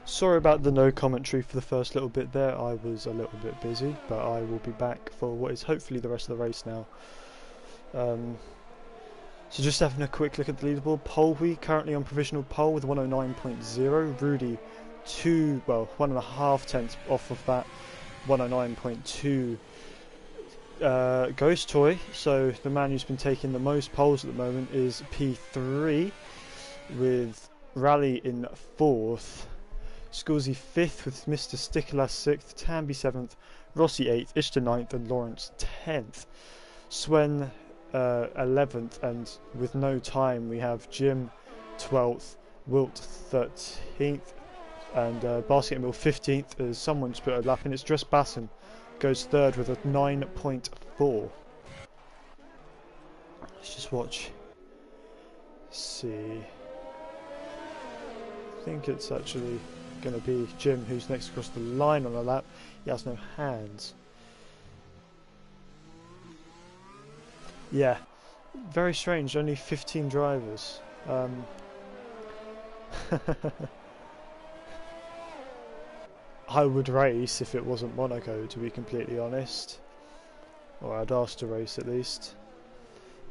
Sorry about the no commentary for the first little bit there. I was a little bit busy, but I will be back for what is hopefully the rest of the race now. So just having a quick look at the leaderboard. Polwy currently on provisional pole with 109.0. Rudy 1.5 tenths off of that, 109.2. Ghost Toy, so the man who's been taking the most poles at the moment, is P3 with Rally in 4th. Scorsy 5th with Mr. Stickerlass 6th, Tamby 7th, Rossi 8th, Ishtar 9th and Lawrence 10th. Swen 11th, and with no time we have Jim 12th, Wilt 13th and Basket Mill 15th as someone just put a lap in. It's Dress Basson goes 3rd with a 9.4. Let's just watch. See. I think it's actually going to be Jim who's next across the line on the lap. He has no hands. Yeah, very strange, only 15 drivers. I would race if it wasn't Monaco, to be completely honest. Or I'd ask to race at least.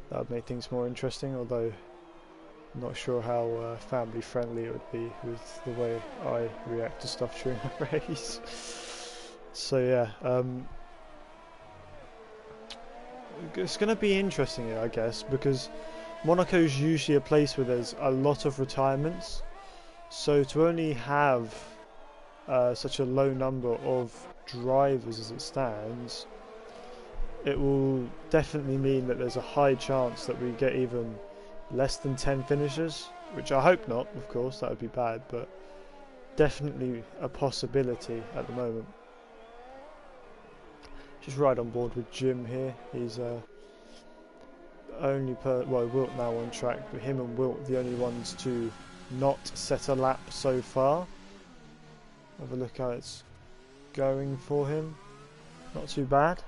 That would make things more interesting, although I'm not sure how family friendly it would be with the way I react to stuff during a race. So yeah, it's going to be interesting here, I guess, because Monaco is usually a place where there's a lot of retirements. So to only have such a low number of drivers as it stands, it will definitely mean that there's a high chance that we get even less than 10 finishers, which I hope not, of course, that would be bad, but definitely a possibility at the moment. Just right on board with Jim here. He's Wilt now on track, but him and Wilt the only ones to not set a lap so far. Have a look how it's going for him. Not too bad.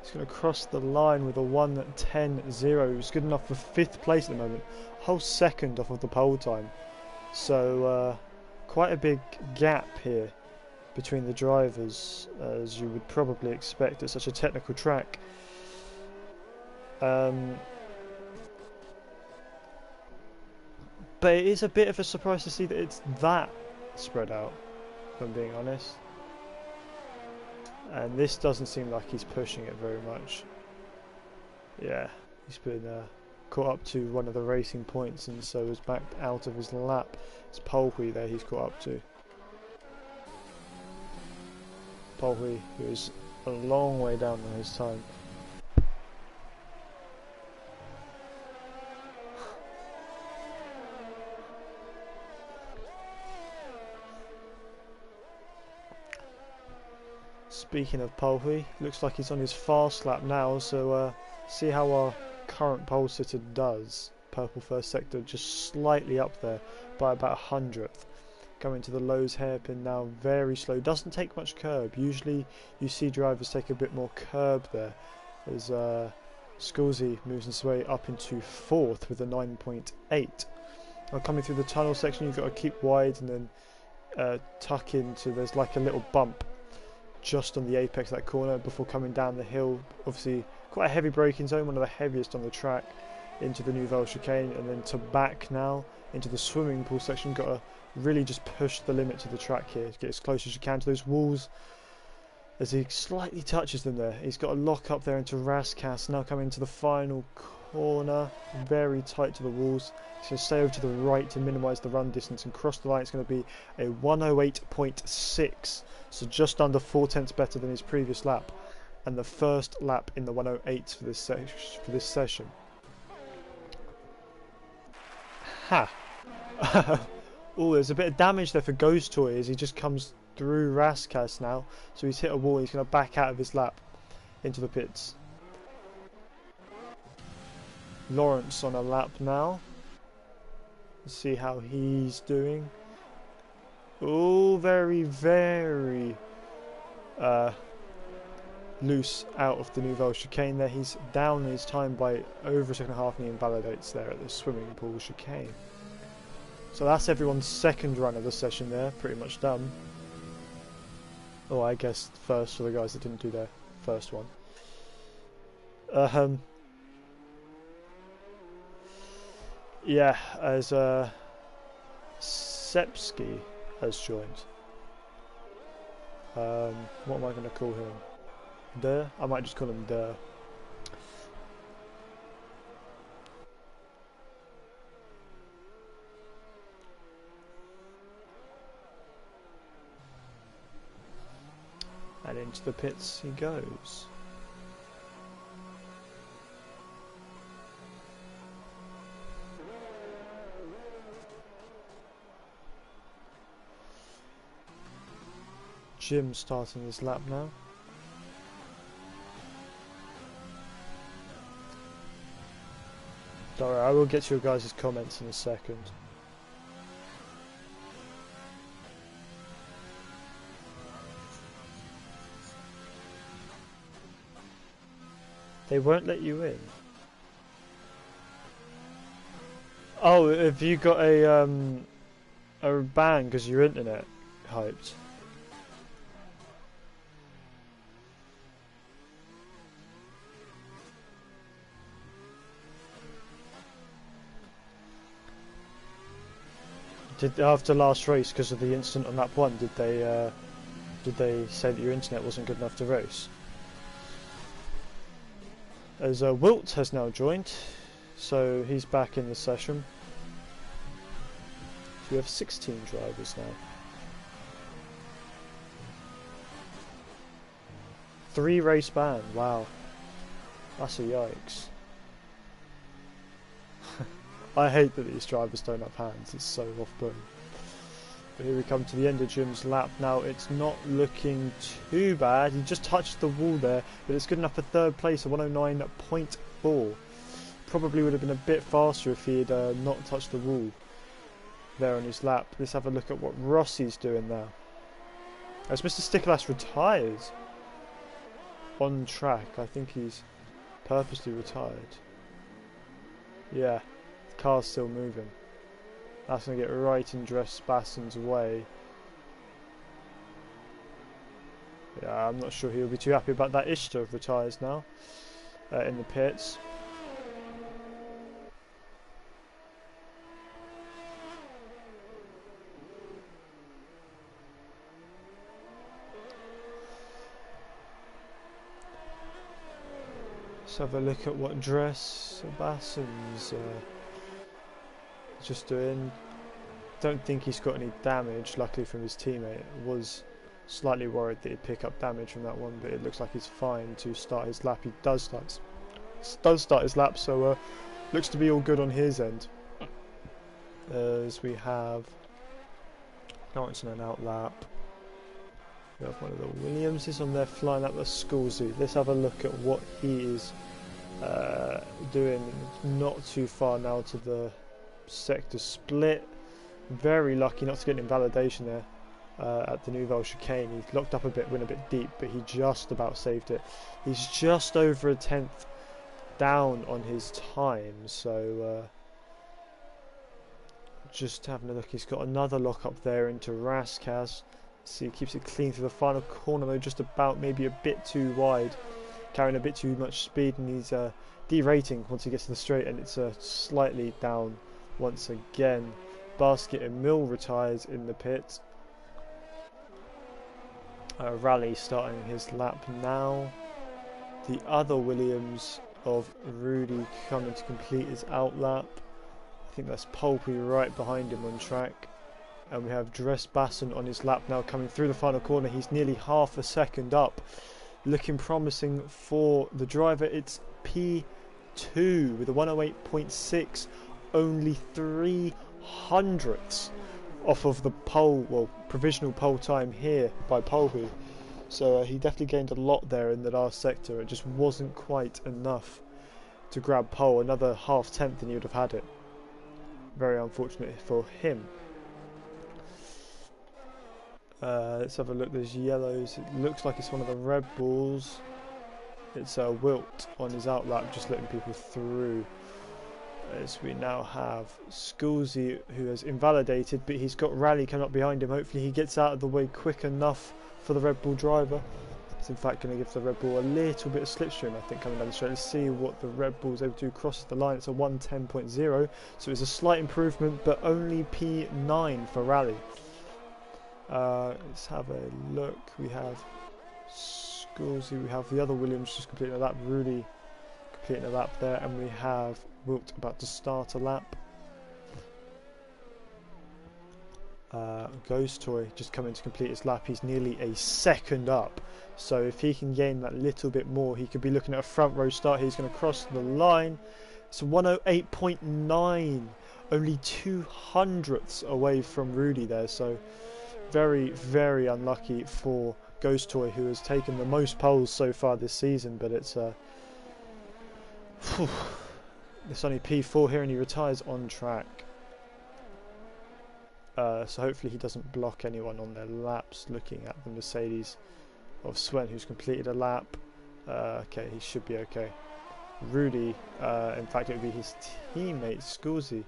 He's going to cross the line with a 1:10.0. He's good enough for 5th place at the moment. Whole second off of the pole time. So quite a big gap here between the drivers, as you would probably expect at such a technical track. But it is a bit of a surprise to see that it's that spread out, if I'm being honest. And this doesn't seem like he's pushing it very much. Yeah, he's been caught up to one of the racing points and so is backed out of his lap. It's Polwy there he's caught up to. Polwy, who is a long way down on his time. Speaking of Polwy, looks like he's on his fast lap now, so see how our current pole sitter does. Purple first sector just slightly up there by about 100th. Going to the Lowe's hairpin now, very slow, doesn't take much curb. Usually you see drivers take a bit more curb there, as Scorsy moves his way up into 4th with a 9.8. Now coming through the tunnel section, you've got to keep wide and then tuck into, there's like a little bump just on the apex of that corner before coming down the hill. Obviously quite a heavy braking zone, one of the heaviest on the track, into the Nouvelle chicane, and then to back now into the swimming pool section. Got to really just push the limit to the track here to get as close as you can to those walls. As he slightly touches them there, he's got a lock up there into Raskas. Now coming to the final corner, very tight to the walls. He's going to stay over to the right to minimise the run distance and cross the line. It's going to be a 1:08.6, so just under 4 tenths better than his previous lap, and the first lap in the 1:08 for this session. Ha! Oh, there's a bit of damage there for Ghost Toy as he just comes through Raskas now, so he's hit a wall. He's going to back out of his lap into the pits. Lawrence on a lap now. Let's see how he's doing. Oh, very, very loose out of the Nouvelle chicane there. He's down his time by over a second and a half, and he invalidates there at the swimming pool chicane. So that's everyone's second run of the session there, pretty much done. Oh, I guess first for the guys that didn't do their first one. Yeah, as Sepsky has joined. What am I going to call him? Der? I might just call him Der. And into the pits he goes. Jim starting his lap now. Don't worry, I will get to your guys' comments in a second. They won't let you in. Oh, have you got a ban because your internet hyped? Did after last race, because of the incident on lap 1, did they say that your internet wasn't good enough to race? As Wilt has now joined, so he's back in the session. So we have 16 drivers now. 3 race ban, wow. That's a yikes. I hate that these drivers don't have hands, it's so off-putting. But here we come to the end of Jim's lap now. It's not looking too bad. He just touched the wall there, but it's good enough for third place at 109.4. Probably would have been a bit faster if he had not touched the wall there on his lap. Let's have a look at what Rossi's doing now. As Mr. Sticklass retires on track, I think he's purposely retired. Yeah. Car's still moving. That's going to get right in Dress Basson's way. Yeah, I'm not sure he'll be too happy about that. Ishtar retires now in the pits. Let's have a look at what Dress Basson's just doing. Don't think he's got any damage, luckily, from his teammate. Was slightly worried that he'd pick up damage from that one, but it looks like he's fine to start his lap. He does start his lap, so looks to be all good on his end. As we have Lawrence on an out lap. We have one of the Williamses on there flying up the school zoo. Let's have a look at what he is doing. Not too far now to the sector split. Very lucky not to get an invalidation there at the Nouvelle chicane. He locked up a bit, went a bit deep, but he just about saved it. He's just over a tenth down on his time, so just having a look. He's got another lock up there into Raskaz. See, he keeps it clean through the final corner though, just about maybe a bit too wide, carrying a bit too much speed, and he's derating once he gets to the straight, and it's slightly down once again. Basket and Mill retires in the pit. Rally starting his lap now. The other Williams of Rudy coming to complete his out lap. I think that's Pulpy right behind him on track. And we have Dress Basson on his lap now, coming through the final corner. He's nearly half a second up. Looking promising for the driver. It's P2 with a 108.6. Only 300ths off of the pole, well, provisional pole time here by Pulpy. So he definitely gained a lot there in the last sector. It just wasn't quite enough to grab pole, another half tenth and he would have had it. Very unfortunate for him. Let's have a look. There's yellows. It looks like it's one of the Red Bulls. It's Wilt on his outlap, just letting people through. As we now have Sculzy, who has invalidated, but he's got Rally coming up behind him. Hopefully he gets out of the way quick enough for the Red Bull driver. It's in fact going to give the Red Bull a little bit of slipstream, I think, coming down the straight. Let's see what the Red Bull is able to do. Crosses the line. It's a 1:10.0, so it's a slight improvement, but only P9 for Rally. Let's have a look. We have Sculzy, we have the other Williams just completing a lap, Rudy completing a lap there, and we have Wilt about to start a lap. Ghost Toy just coming to complete his lap. He's nearly a second up, so if he can gain that little bit more, he could be looking at a front row start. He's going to cross the line. It's 1:08.9, only 200ths away from Rudy there, so very, very unlucky for Ghost Toy, who has taken the most poles so far this season, but it's it's only P4 here and he retires on track. So hopefully he doesn't block anyone on their laps. Looking at the Mercedes of Swen, who's completed a lap. Okay, he should be okay. Rudy, in fact it would be his teammate Sculzy,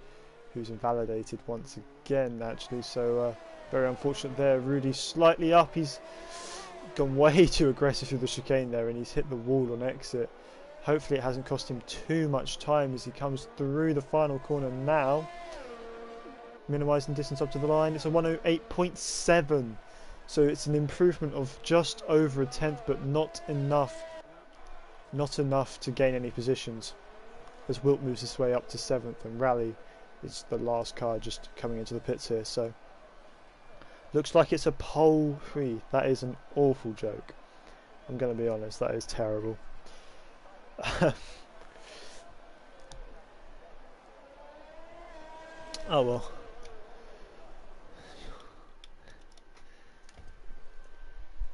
who's invalidated once again actually, so very unfortunate there. Rudy slightly up, he's gone way too aggressive through the chicane there and he's hit the wall on exit. Hopefully it hasn't cost him too much time as he comes through the final corner now. Minimising distance up to the line. It's a 1:08.7, so it's an improvement of just over a tenth, but not enough to gain any positions, as Wilt moves his way up to 7th and Rally is the last car just coming into the pits here. So looks like it's a pole free. That is an awful joke, I'm going to be honest. That is terrible. Oh well.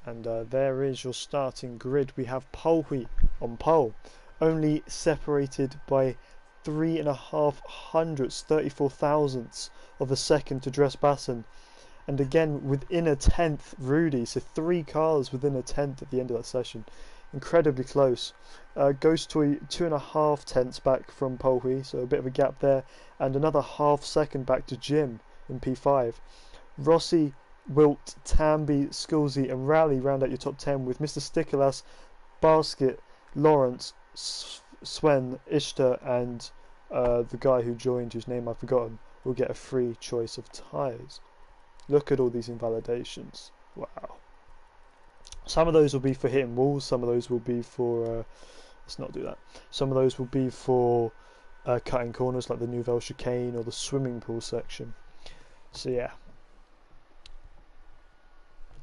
And there is your starting grid. We have Polhui on pole, only separated by 3.5 hundredths, 34 thousandths of a second to Dress Basson. And again, within a tenth, Rudy. So 3 cars within a tenth at the end of that session. Incredibly close. Ghost Toy 2.5 tenths back from Polhui, so a bit of a gap there. And another half second back to Jim in P5. Rossi, Wilt, Tamby, Sculzy and Rally round out your top 10, with Mr. Stickerlass, Basket, Lawrence, Swen, Ishtar and the guy who joined, whose name I've forgotten, will get a free choice of tyres. Look at all these invalidations. Wow. Some of those will be for hitting walls, some of those will be for let's not do that. Some of those will be for cutting corners like the Nouvelle Chicane or the swimming pool section. So yeah,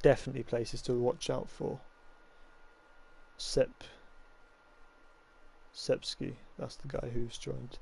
definitely places to watch out for. Sepsky, that's the guy who's joined.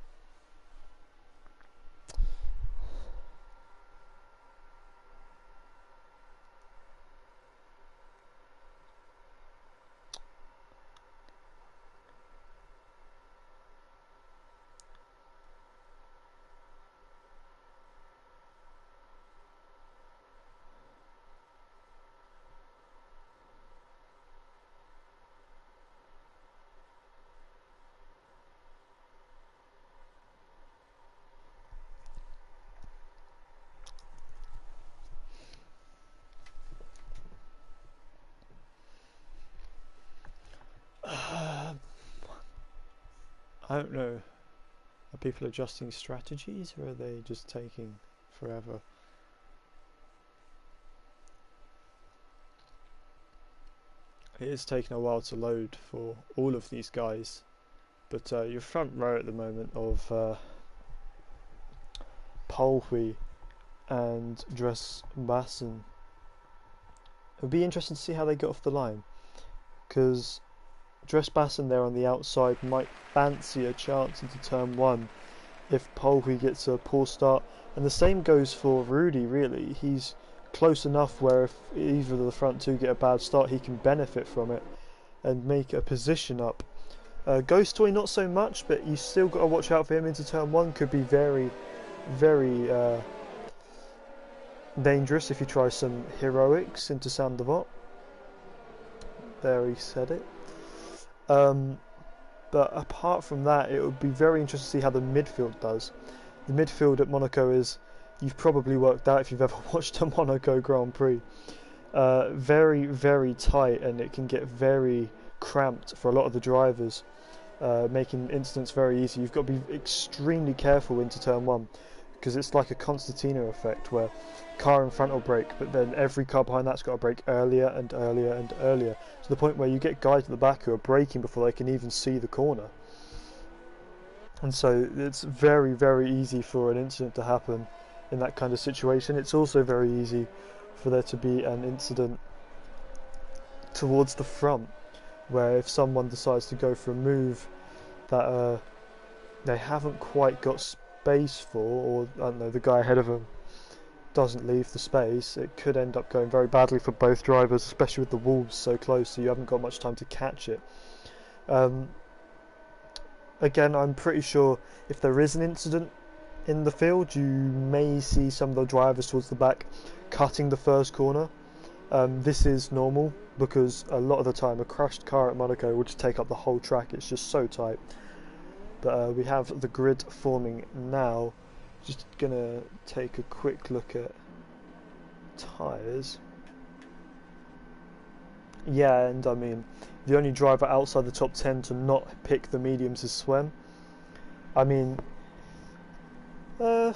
I don't know. Are people adjusting strategies, or are they just taking forever? It is taking a while to load for all of these guys, but your front row at the moment of Polhui and Dress Basson, it would be interesting to see how they get off the line, because Dress Basson there on the outside might fancy a chance into turn 1 if Polhui gets a poor start, and the same goes for Rudy really. He's close enough where if either of the front two get a bad start, he can benefit from it and make a position up. Ghost Toy not so much, but you still got to watch out for him into turn 1. Could be very, very dangerous if you try some heroics into Sandoval. There, he said it. But apart from that, it would be very interesting to see how the midfield does. The midfield at Monaco is, you've probably worked out if you've ever watched a Monaco Grand Prix, very, very tight, and it can get very cramped for a lot of the drivers, making incidents very easy. You've got to be extremely careful into turn 1, because it's like a concertina effect where car in front will brake, but then every car behind that's got to brake earlier and earlier and earlier, to the point where you get guys at the back who are braking before they can even see the corner. And so it's very, very easy for an incident to happen in that kind of situation. It's also very easy for there to be an incident towards the front, where if someone decides to go for a move that they haven't quite got space for, or I don't know, the guy ahead of them doesn't leave the space, it could end up going very badly for both drivers, especially with the walls so close, so you haven't got much time to catch it. Again, I'm pretty sure if there is an incident in the field, you may see some of the drivers towards the back cutting the first corner. This is normal, because a lot of the time a crashed car at Monaco will just take up the whole track. It's just so tight. But we have the grid forming now. Just gonna take a quick look at tyres. Yeah, and I mean, the only driver outside the top 10 to not pick the mediums is Swen. I mean, to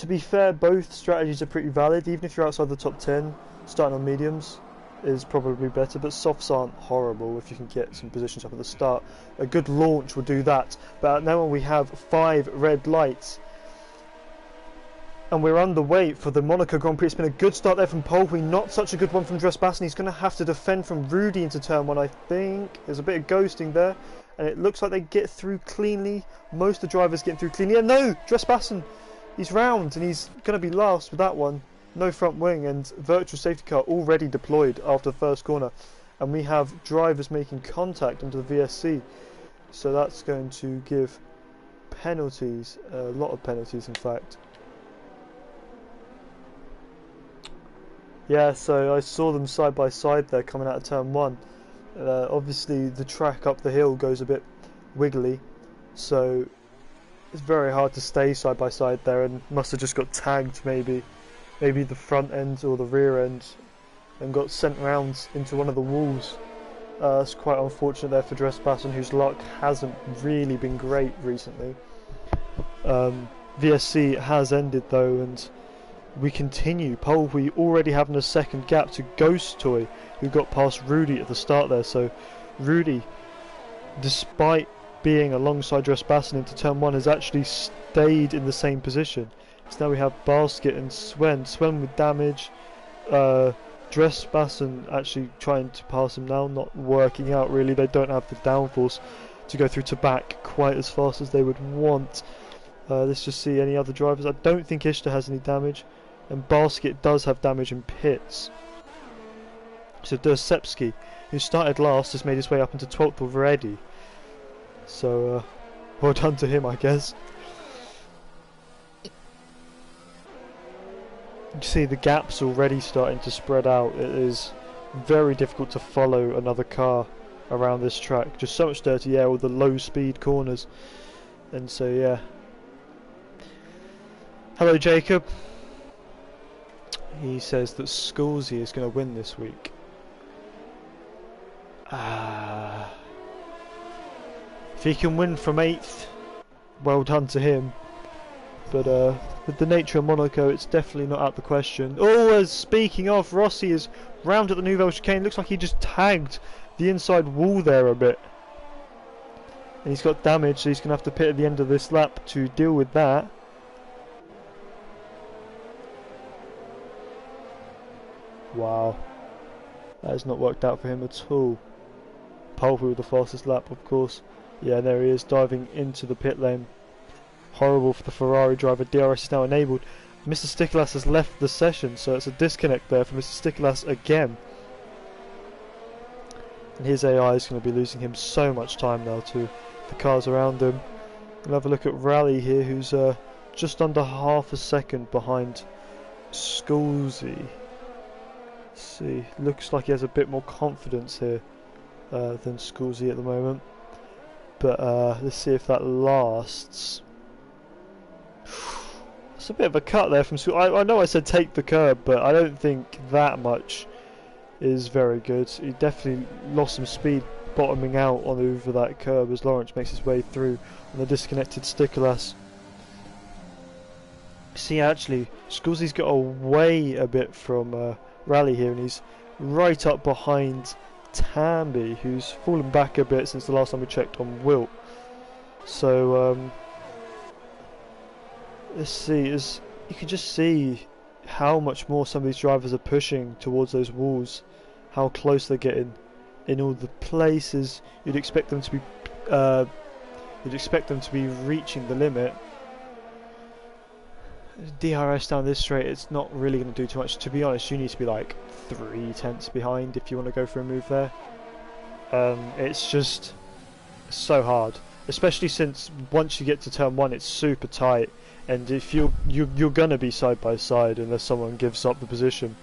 be fair, both strategies are pretty valid. Even if you're outside the top 10, starting on mediums is probably better, but softs aren't horrible if you can get some positions up at the start. A good launch will do that. But now we have 5 red lights, and we're underway for the Monaco Grand Prix. It's been a good start there from Polwy, not such a good one from Drespassen. He's going to have to defend from Rudy into turn 1, I think. There's a bit of ghosting there, and it looks like they get through cleanly. Most of the drivers getting through cleanly. And no, Drespassen, he's round, and he's going to be last with that one. No front wing, and virtual safety car already deployed after the first corner, and we have drivers making contact into the VSC, so that's going to give penalties, a lot of penalties in fact. Yeah, so I saw them side by side there coming out of turn 1. Obviously the track up the hill goes a bit wiggly, so it's very hard to stay side by side there, and must have just got tagged maybe the front end or the rear end, and got sent round into one of the walls. It's quite unfortunate there for Drespassen, whose luck hasn't really been great recently. VSC has ended though, and we continue. Polwy already having a second gap to Ghost Toy, who got past Rudy at the start there. So Rudy, despite being alongside Drespassen into turn 1, has actually stayed in the same position. So now we have Basket and Swen with damage. Drespassen actually trying to pass him now, not working out really. They don't have the downforce to go through to back quite as fast as they would want. Let's just see any other drivers. I don't think Ishtar has any damage, and Basket does have damage in pits. So Dursepski, who started last, has made his way up into 12th already. So well done to him, I guess. You see the gaps already starting to spread out. It is very difficult to follow another car around this track. Just so much dirty air, all the low speed corners. And so yeah. Hello Jacob. He says that Scorsese is going to win this week. If he can win from 8th, well done to him. But with the nature of Monaco, it's definitely not out the question. Oh, speaking of, Rossi is round at the Nouvelle Chicane. Looks like he just tagged the inside wall there a bit. And he's got damage, so he's going to have to pit at the end of this lap to deal with that. Wow. That has not worked out for him at all. Polwy with the fastest lap, of course. Yeah, there he is, diving into the pit lane. Horrible for the Ferrari driver. DRS is now enabled. Mr. Stikolas has left the session, so it's a disconnect there for Mr. Stikolas again. And his AI is going to be losing him so much time now to the cars around him. We'll have a look at Rally here, who's just under half a second behind Sculzy. Let's see, looks like he has a bit more confidence here than Sculzy at the moment. But let's see if that lasts. It's a bit of a cut there from Sculzy. I know I said take the curb, but I don't think that much is very good. He definitely lost some speed bottoming out on over that curb as Lawrence makes his way through on the disconnected Stickerlass. See, actually, Sculzy's got away a bit from Rally here, and he's right up behind Tamby, who's fallen back a bit since the last time we checked on Wilt. So let's see, as you can just see how much more some of these drivers are pushing towards those walls, how close they're getting in all the places you'd expect them to be reaching the limit. DRS down this straight, it's not really going to do too much. To be honest, you need to be like 3/10 behind if you want to go for a move there. It's just so hard, especially since once you get to turn 1 it's super tight, and if you're going to be side by side unless someone gives up the position.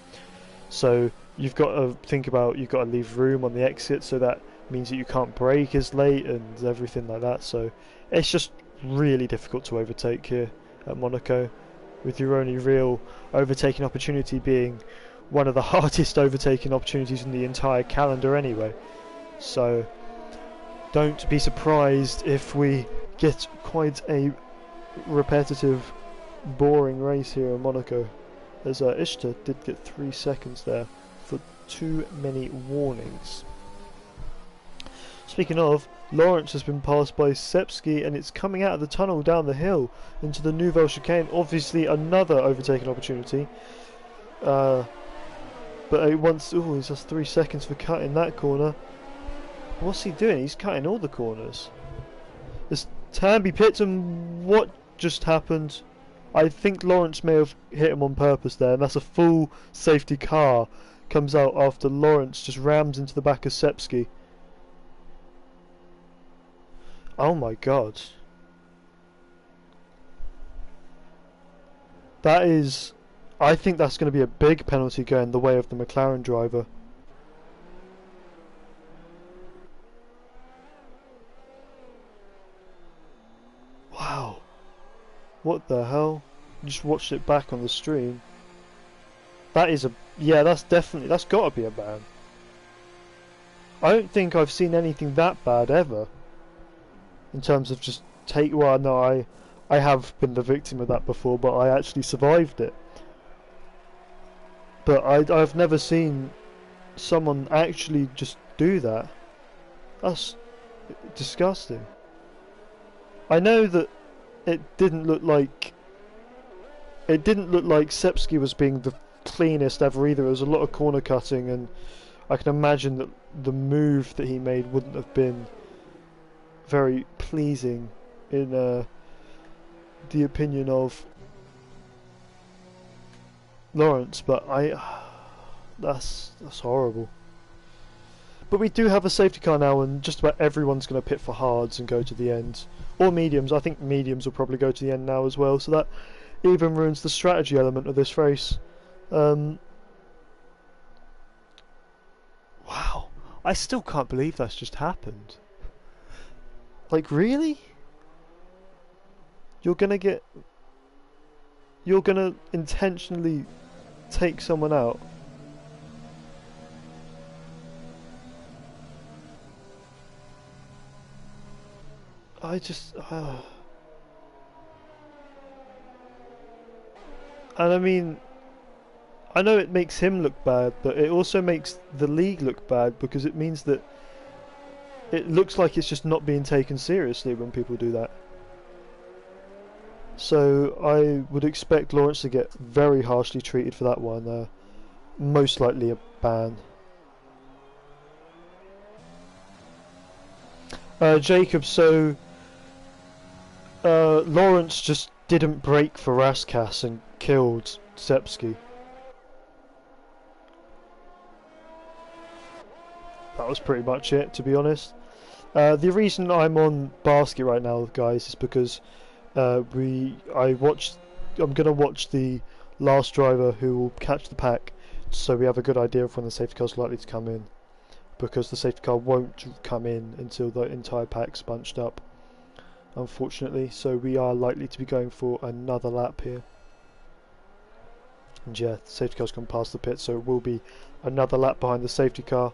So you've got to think about, you've got to leave room on the exit, so that means that you can't brake as late and everything like that. So it's just really difficult to overtake here at Monaco, with your only real overtaking opportunity being one of the hardest overtaking opportunities in the entire calendar anyway. So don't be surprised if we get quite a repetitive, boring race here in Monaco, as Ishtar did get 3 seconds there for too many warnings. Speaking of, Lawrence has been passed by Sepsky, and it's coming out of the tunnel down the hill into the Nouvelle Chicane. Obviously another overtaking opportunity. But once, he's just 3 seconds for cutting that corner. What's he doing? He's cutting all the corners. There's Tamby pits, and what just happened? I think Lawrence may have hit him on purpose there, and that's a full safety car comes out after Lawrence just rams into the back of Sepsky. Oh my god. That is... I think that's going to be a big penalty going the way of the McLaren driver. Wow. What the hell? Just watched it back on the stream. That is a... yeah, that's definitely... that's got to be a ban. I don't think I've seen anything that bad ever. In terms of just take... well, no, I have been the victim of that before, but I actually survived it. But I've never seen someone actually just do that. That's disgusting. I know that it didn't look like Sepsky was being the cleanest ever either. There was a lot of corner cutting, and I can imagine that the move that he made wouldn't have been very pleasing in the opinion of Lawrence, but that's horrible. But we do have a safety car now, and just about everyone's going to pit for hards and go to the end, or mediums. I think mediums will probably go to the end now as well, so that even ruins the strategy element of this race. Wow, I still can't believe that's just happened. Like, really? You're gonna intentionally take someone out? I just... and I mean, I know it makes him look bad, but it also makes the league look bad, because it means that it looks like it's just not being taken seriously when people do that. So I would expect Lawrence to get very harshly treated for that one. Most likely a ban. Jacob, so Lawrence just didn't brake for Raskas and killed Sepsky. that was pretty much it, to be honest. The reason I'm on basket right now, guys, is because I'm gonna watch the last driver who will catch the pack, so we have a good idea of when the safety car is likely to come in. Because the safety car won't come in until the entire pack's bunched up, unfortunately. So we are likely to be going for another lap here. And yeah, the safety car's gone past the pit, so it will be another lap behind the safety car.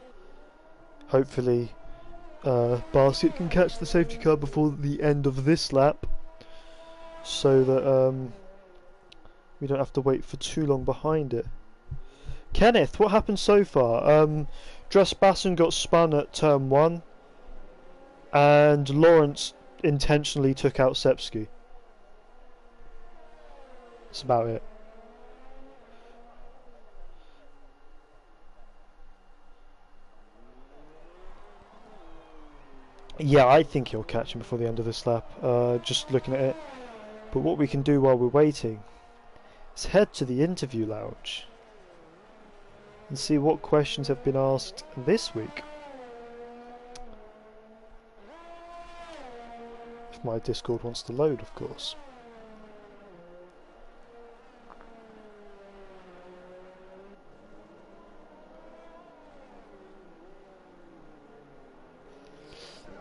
Hopefully Basket can catch the safety car before the end of this lap, so that we don't have to wait for too long behind it. Kenneth, what happened so far? Dressbassen got spun at turn 1, and Lawrence intentionally took out Sepsky. That's about it. Yeah, I think he'll catch him before the end of this lap, just looking at it. But what we can do while we're waiting is head to the interview lounge and see what questions have been asked this week. If my Discord wants to load, of course.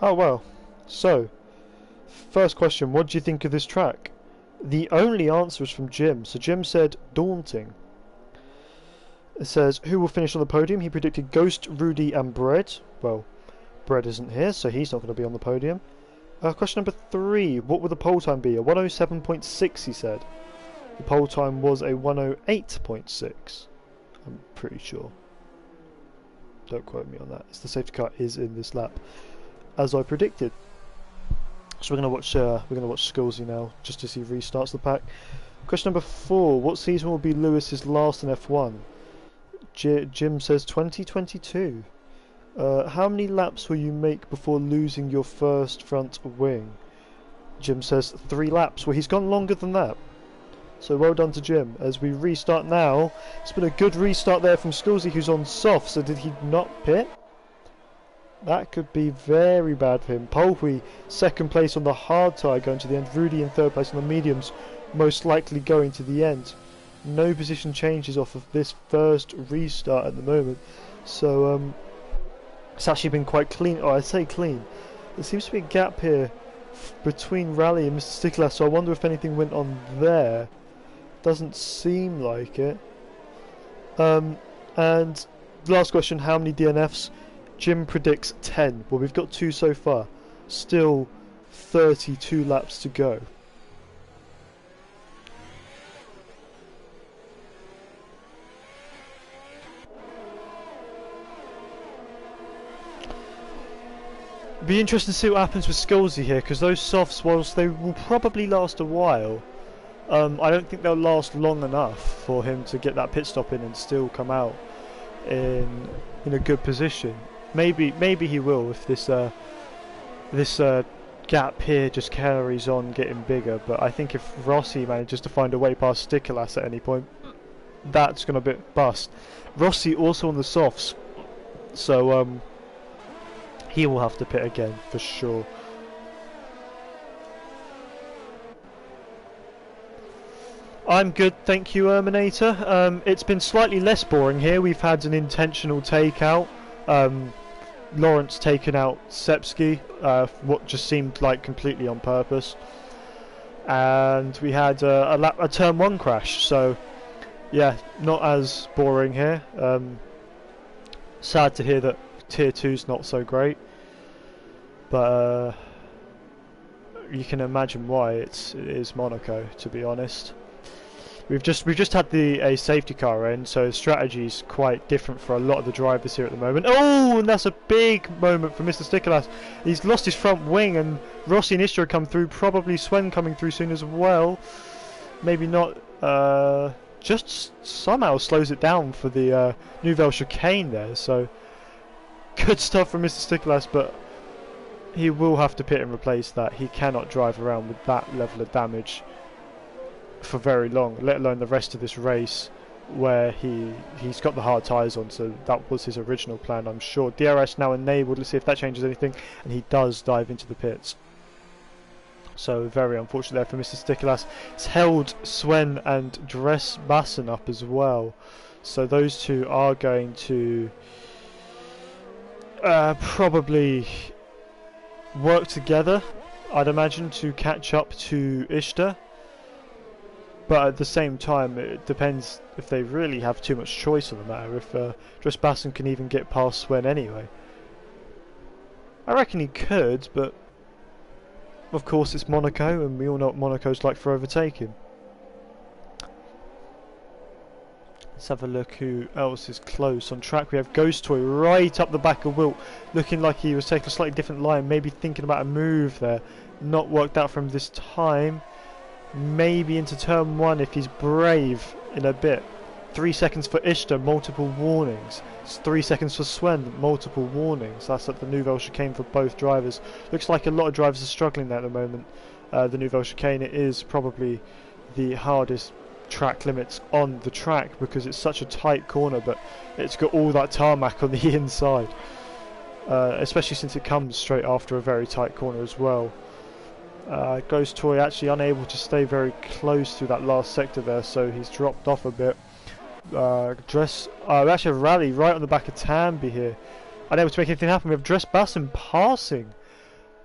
Oh well, so, first question, what do you think of this track? The only answer is from Jim, so Jim said, daunting. It says, who will finish on the podium? He predicted Ghost, Rudy and Bread. Well, Bread isn't here, so he's not going to be on the podium. Question number 3, what would the pole time be? A 107.6, he said. The pole time was a 108.6. I'm pretty sure. Don't quote me on that. The safety car is in this lap, as I predicted. So we're gonna watch Skulzy now, just to see if he restarts the pack. Question number 4: what season will be Lewis's last in F1? Jim says 2022. How many laps will you make before losing your first front wing? Jim says 3 laps. Well, he's gone longer than that. So well done to Jim. As we restart now, it's been a good restart there from Skulzy, who's on soft. So did he not pit? That could be very bad for him. Polhui, second place on the hard tyre going to the end. Rudy in third place on the mediums, most likely going to the end. No position changes off of this first restart at the moment. So it's actually been quite clean. Oh, I say clean. There seems to be a gap here between Rally and Mr. Stickler, so I wonder if anything went on there. Doesn't seem like it. And last question, how many DNFs? Jim predicts 10. Well, we've got 2 so far. Still 32 laps to go. Be interesting to see what happens with Skulzy here, because those softs, whilst they will probably last a while, I don't think they'll last long enough for him to get that pit stop in and still come out in a good position. Maybe he will if this gap here just carries on getting bigger. But I think if Rossi manages to find a way past Sticklas at any point, that's going to be bust. Rossi also on the softs, so he will have to pit again for sure. I'm good, thank you, Erminator. It's been slightly less boring here. We've had an intentional takeout. Lawrence taken out Sepsky, what just seemed like completely on purpose. And we had a turn 1 crash, so yeah, not as boring here. Sad to hear that tier 2's not so great, but you can imagine why it is Monaco, to be honest. We've just had a safety car in, so strategy's quite different for a lot of the drivers here at the moment. Oh, and that's a big moment for Mr. Sticklas. He's lost his front wing, and Rossi and Istra come through. Probably Swen coming through soon as well. Maybe not. Just somehow slows it down for the Nouvelle chicane there. So good stuff from Mr. Sticklas, but he will have to pit and replace that. He cannot drive around with that level of damage for very long, let alone the rest of this race. where he's got the hard tyres on, so that was his original plan, I'm sure. DRS now enabled. Let's see if that changes anything, and he does dive into the pits. So very unfortunate there for Mr. Stikalas. It's held Sven and Dress Bassen up as well, so those two are going to probably work together, I'd imagine, to catch up to Ishtar. But at the same time, it depends if they really have too much choice on the matter, if Dressbassen can even get past Sven anyway. I reckon he could, but of course it's Monaco, and we all know what Monaco's like for overtaking. Let's have a look who else is close on track. We have Ghost Toy right up the back of Wilt, looking like he was taking a slightly different line, maybe thinking about a move there. Not worked out for him this time. Maybe into turn 1 if he's brave in a bit. 3 seconds for Ishtar, multiple warnings. It's 3 seconds for Sven, multiple warnings. That's at the Nouvelle Chicane for both drivers. Looks like a lot of drivers are struggling there at the moment. The Nouvelle Chicane, it is probably the hardest track limits on the track because it's such a tight corner, but it's got all that tarmac on the inside. Especially since it comes straight after a very tight corner as well. Ghost Toy actually unable to stay very close to that last sector there, so he's dropped off a bit. We actually have Rally right on the back of Tamby here, unable to make anything happen. We have Dressbassen passing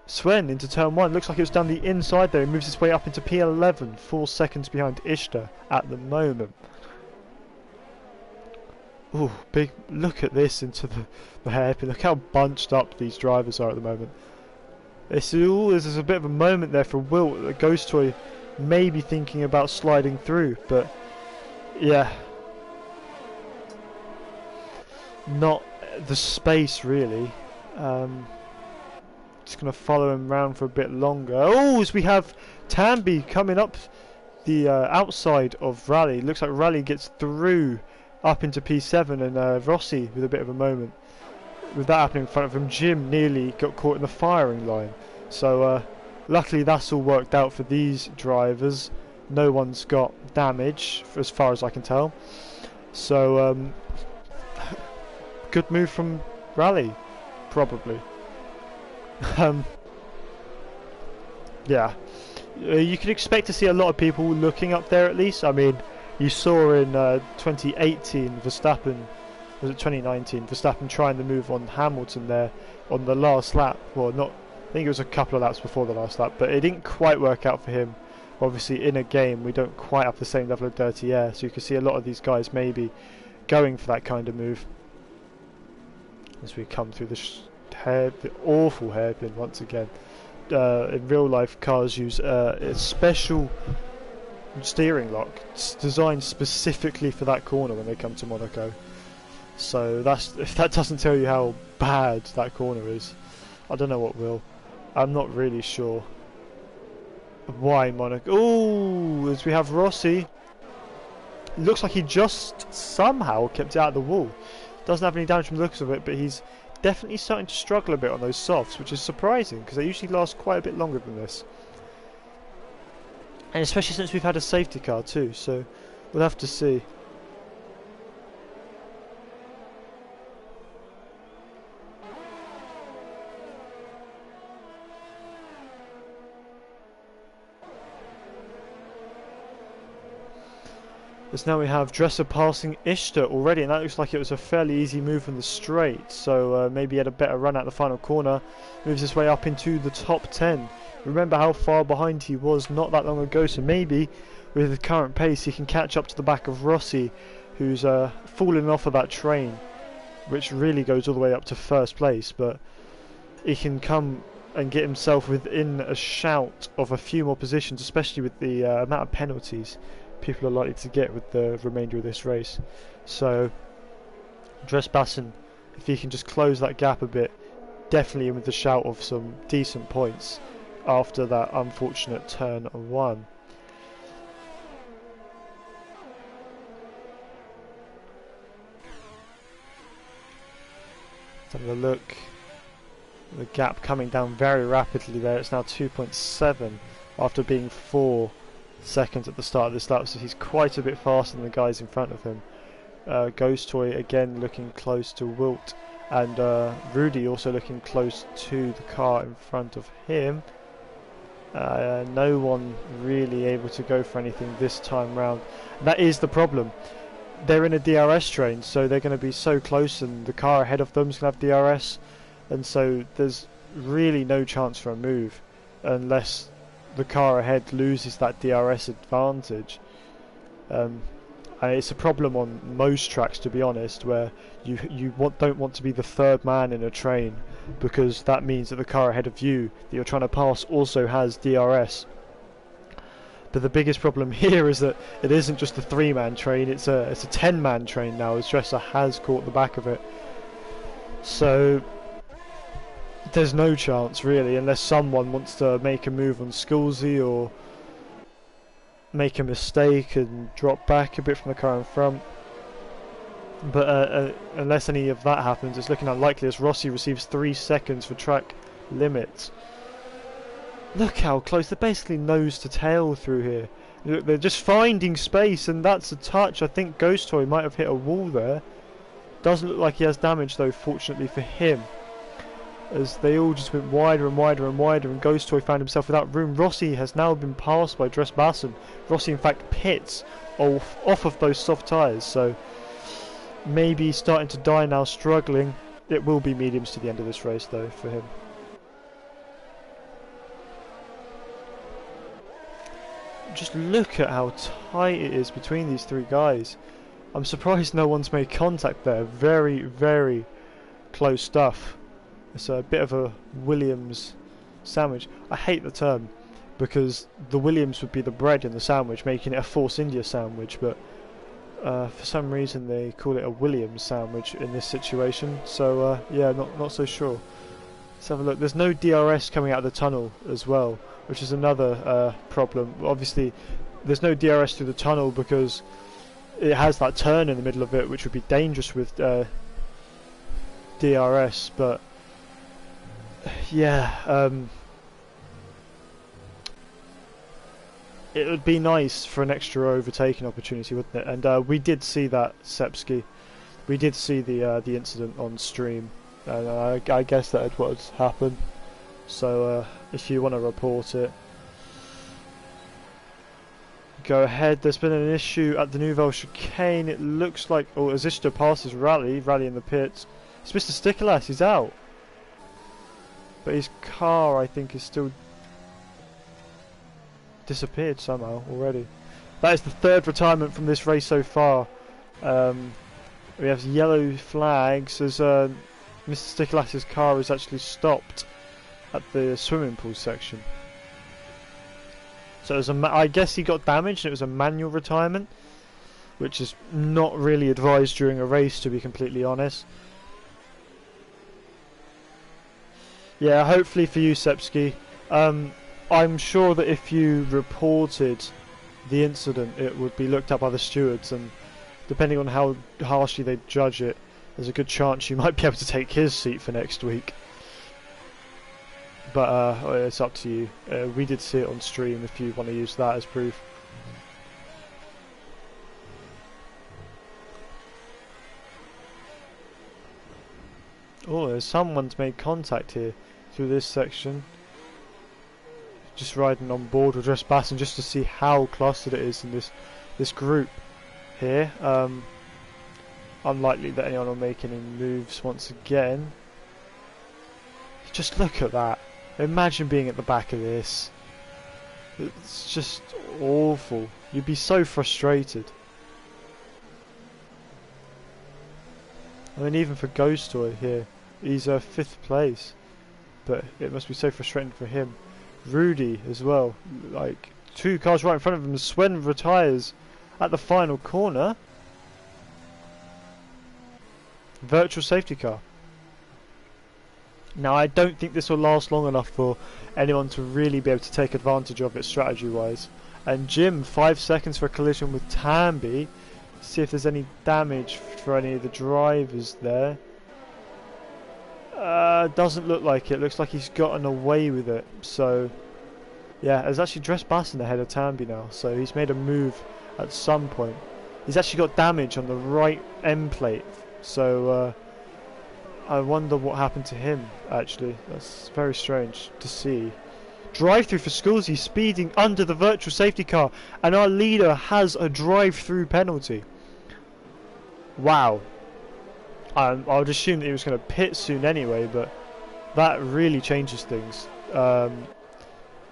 Sven into turn 1. Looks like it was down the inside there. He moves his way up into P11, 4 seconds behind Ishtar at the moment. Ooh, big look at this into the hairpin. Look how bunched up these drivers are at the moment. There's a bit of a moment there for Wilt. The Ghost Toy maybe thinking about sliding through, but yeah, not the space really. Just going to follow him around for a bit longer. Oh, as we have Tamby coming up the outside of Rally. Looks like Rally gets through up into P7, and Rossi with a bit of a moment. With that happening in front of him, Jim nearly got caught in the firing line. So luckily that's all worked out for these drivers. No one's got damage as far as I can tell. So good move from Rally, probably. Yeah, you can expect to see a lot of people looking up there at least. I mean, you saw in 2018 Verstappen, was it 2019, Verstappen trying to move on Hamilton there on the last lap. Well, not, I think it was a couple of laps before the last lap, but it didn't quite work out for him. Obviously in a game we don't quite have the same level of dirty air, so you can see a lot of these guys maybe going for that kind of move. As we come through the awful hairpin once again. In real life, cars use a special steering lock designed specifically for that corner when they come to Monaco. So if that doesn't tell you how bad that corner is, I don't know what will. I'm not really sure why Monaco. Oh, as we have Rossi. Looks like he just somehow kept it out of the wall. Doesn't have any damage from the looks of it, but he's definitely starting to struggle a bit on those softs, which is surprising because they usually last quite a bit longer than this. And especially since we've had a safety car too, so we'll have to see. As now we have Dresser passing Ishtar already, and that looks like it was a fairly easy move from the straight, so maybe he had a better run at the final corner. Moves his way up into the top 10. Remember how far behind he was not that long ago, so maybe with the current pace he can catch up to the back of Rossi, who's fallen off of that train, which really goes all the way up to first place, but he can come and get himself within a shout of a few more positions, especially with the amount of penalties people are likely to get with the remainder of this race. So Dressbassen, if he can just close that gap a bit, definitely in with the shout of some decent points after that unfortunate turn 1. Let's have a look. The gap coming down very rapidly there. It's now 2.7 after being 4 seconds at the start of this lap, so he's quite a bit faster than the guys in front of him. Ghost Toy again looking close to Wilt, and Rudy also looking close to the car in front of him. No one really able to go for anything this time round. That is the problem. They're in a DRS train, so they're going to be so close, and the car ahead of them is going to have DRS, and so there's really no chance for a move unless the car ahead loses that DRS advantage. And it's a problem on most tracks, to be honest, where you don't want to be the third man in a train, because that means that the car ahead of you that you're trying to pass also has DRS. But the biggest problem here is that it isn't just a 3-man train, it's a 10-man train now, as Dresser has caught the back of it. So there's no chance really, unless someone wants to make a move on Sculsey or make a mistake and drop back a bit from the car in front. But unless any of that happens, it's looking unlikely, as Rossi receives 3 seconds for track limits. Look how close, they're basically nose to tail through here. Look, they're just finding space, and that's a touch. I think Ghost Toy might have hit a wall there. Doesn't look like he has damage though, fortunately for him, as they all just went wider and wider and wider, and Ghost Toy found himself without room. Rossi has now been passed by Dressbassen. Rossi in fact pits off of those soft tyres, so maybe starting to die now, struggling. It will be mediums to the end of this race though for him. Just look at how tight it is between these 3 guys. I'm surprised no one's made contact there. Very, very close stuff. It's a bit of a Williams sandwich. I hate the term, because the Williams would be the bread in the sandwich, making it a Force India sandwich, but for some reason they call it a Williams sandwich in this situation. So yeah, not so sure. Let's have a look. There's no DRS coming out of the tunnel as well, which is another problem. Obviously there's no DRS through the tunnel because it has that turn in the middle of it, which would be dangerous with DRS. But yeah, it would be nice for an extra overtaking opportunity, wouldn't it? And we did see that, Sepsky. We did see the incident on stream, and I guess that is what had happened. So if you want to report it, go ahead. There's been an issue at the Nouvelle Chicane. It looks like, oh, Azista passes Rally in the pits. It's Mr. Stickerlass, he's out. But his car, I think, is still disappeared somehow already. That is the 3rd retirement from this race so far. We have yellow flags as Mr. Stickerlass's car is actually stopped at the swimming pool section. So it was I guess he got damaged and it was a manual retirement, which is not really advised during a race, to be completely honest. Yeah, hopefully for you, Sepsky. I'm sure that if you reported the incident, it would be looked at by the stewards, and depending on how harshly they judge it, there's a good chance you might be able to take his seat for next week. But it's up to you. We did see it on stream if you want to use that as proof. Oh, there's someone's made contact here through this section. Just riding on board with Dressbassen just to see how clustered it is in this group here. Unlikely that anyone will make any moves once again. Just look at that. Imagine being at the back of this. It's just awful. You'd be so frustrated. I mean, even for Ghost Toy here, he's 5th place, but it must be so frustrating for him. Rudy as well, like 2 cars right in front of him. Swen retires at the final corner. Virtual safety car. Now I don't think this will last long enough for anyone to really be able to take advantage of it strategy wise. And Jim, 5 seconds for a collision with Tambi. See if there's any damage for any of the drivers there. Doesn't look like it. Looks like he's gotten away with it. So yeah, there's actually Dressbassen ahead of Tambi now, so he's made a move at some point. He's actually got damage on the right end plate, so I wonder what happened to him, actually. That's very strange to see. Drive-through for Scorsese, speeding under the virtual safety car, and our leader has a drive-through penalty. Wow. I would assume that he was going to pit soon anyway, but that really changes things.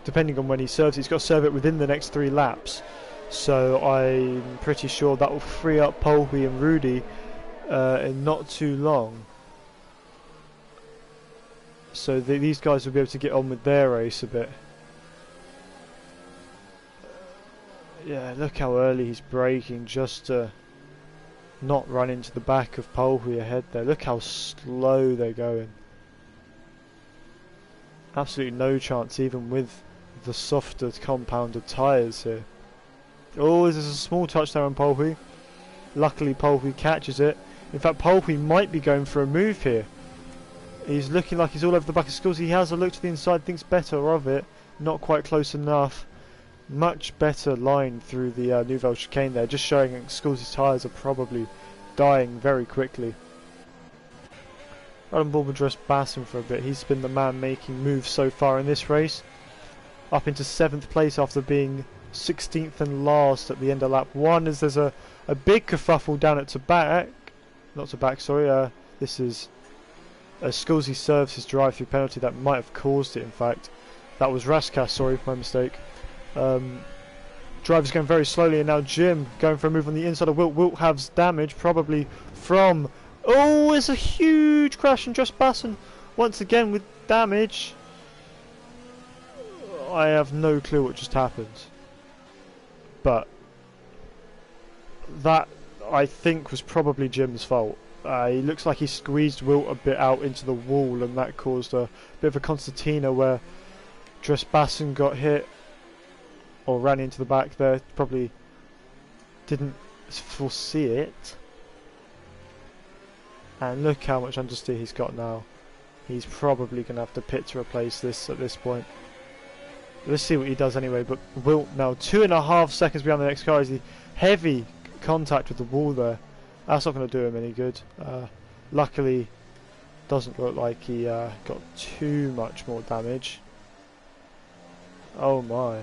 Depending on when he serves, he's got to serve it within the next 3 laps. So I'm pretty sure that will free up Polwy and Rudy in not too long. So these guys will be able to get on with their race a bit. Yeah, look how early he's braking just to not run into the back of Polwy ahead there. Look how slow they're going. Absolutely no chance even with the softer compounded tyres here. Oh, there's a small touch there on Polwy. Luckily Polwy catches it. In fact, Polwy might be going for a move here. He's looking like he's all over the back of Scorsese. He has a look to the inside, thinks better of it. Not quite close enough. Much better line through the Nouvelle chicane there, just showing that Scorsese's tyres are probably dying very quickly. Right on board with Dres Basson for a bit. He's been the man making moves so far in this race. Up into 7th place after being 16th and last at the end of lap 1, as there's a big kerfuffle down at Tabac. Not Tabac, sorry. This is Scorsese serves his drive-through penalty that might have caused it, in fact. That was Raskas, sorry, my mistake. Driver's going very slowly, and now Jim going for a move on the inside of Wilt. Wilt has damage, probably from... Oh, it's a huge crash, and Dres Basson once again with damage. I have no clue what just happened. But that, I think, was probably Jim's fault. He looks like he squeezed Wilt a bit out into the wall, and that caused a bit of a concertina where Dres Basson got hit or ran into the back there. Probably didn't foresee it. And look how much understeer he's got now. He's probably going to have to pit to replace this at this point. Let's see what he does anyway. But Wilt now 2.5 seconds behind the next car. Is he heavy contact with the wall there? That's not going to do him any good. Luckily, doesn't look like he got too much more damage. Oh my.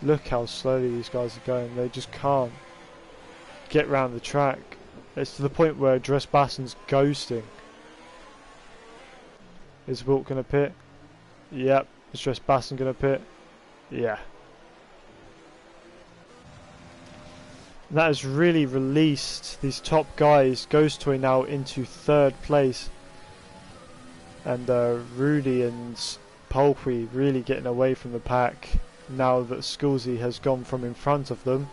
Look how slowly these guys are going. They just can't get round the track. It's to the point where Dres Basson's ghosting. Is Wilt going to pit? Yep. Is Dres Basson going to pit? Yeah. That has really released these top guys. Ghost Toy now into 3rd place. And Rudy and Polwy really getting away from the pack now that Scorsese has gone from in front of them.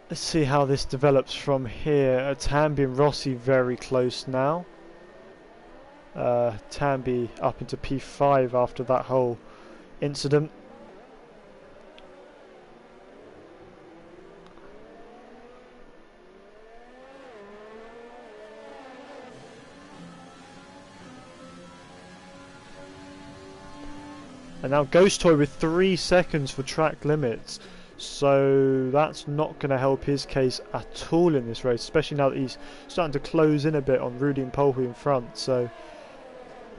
Let's see how this develops from here. Tambi and Rossi very close now. Tambi up into P5 after that whole incident. And now Ghost Toy with 3 seconds for track limits. So that's not going to help his case at all in this race, especially now that he's starting to close in a bit on Rudy and Polwy in front. So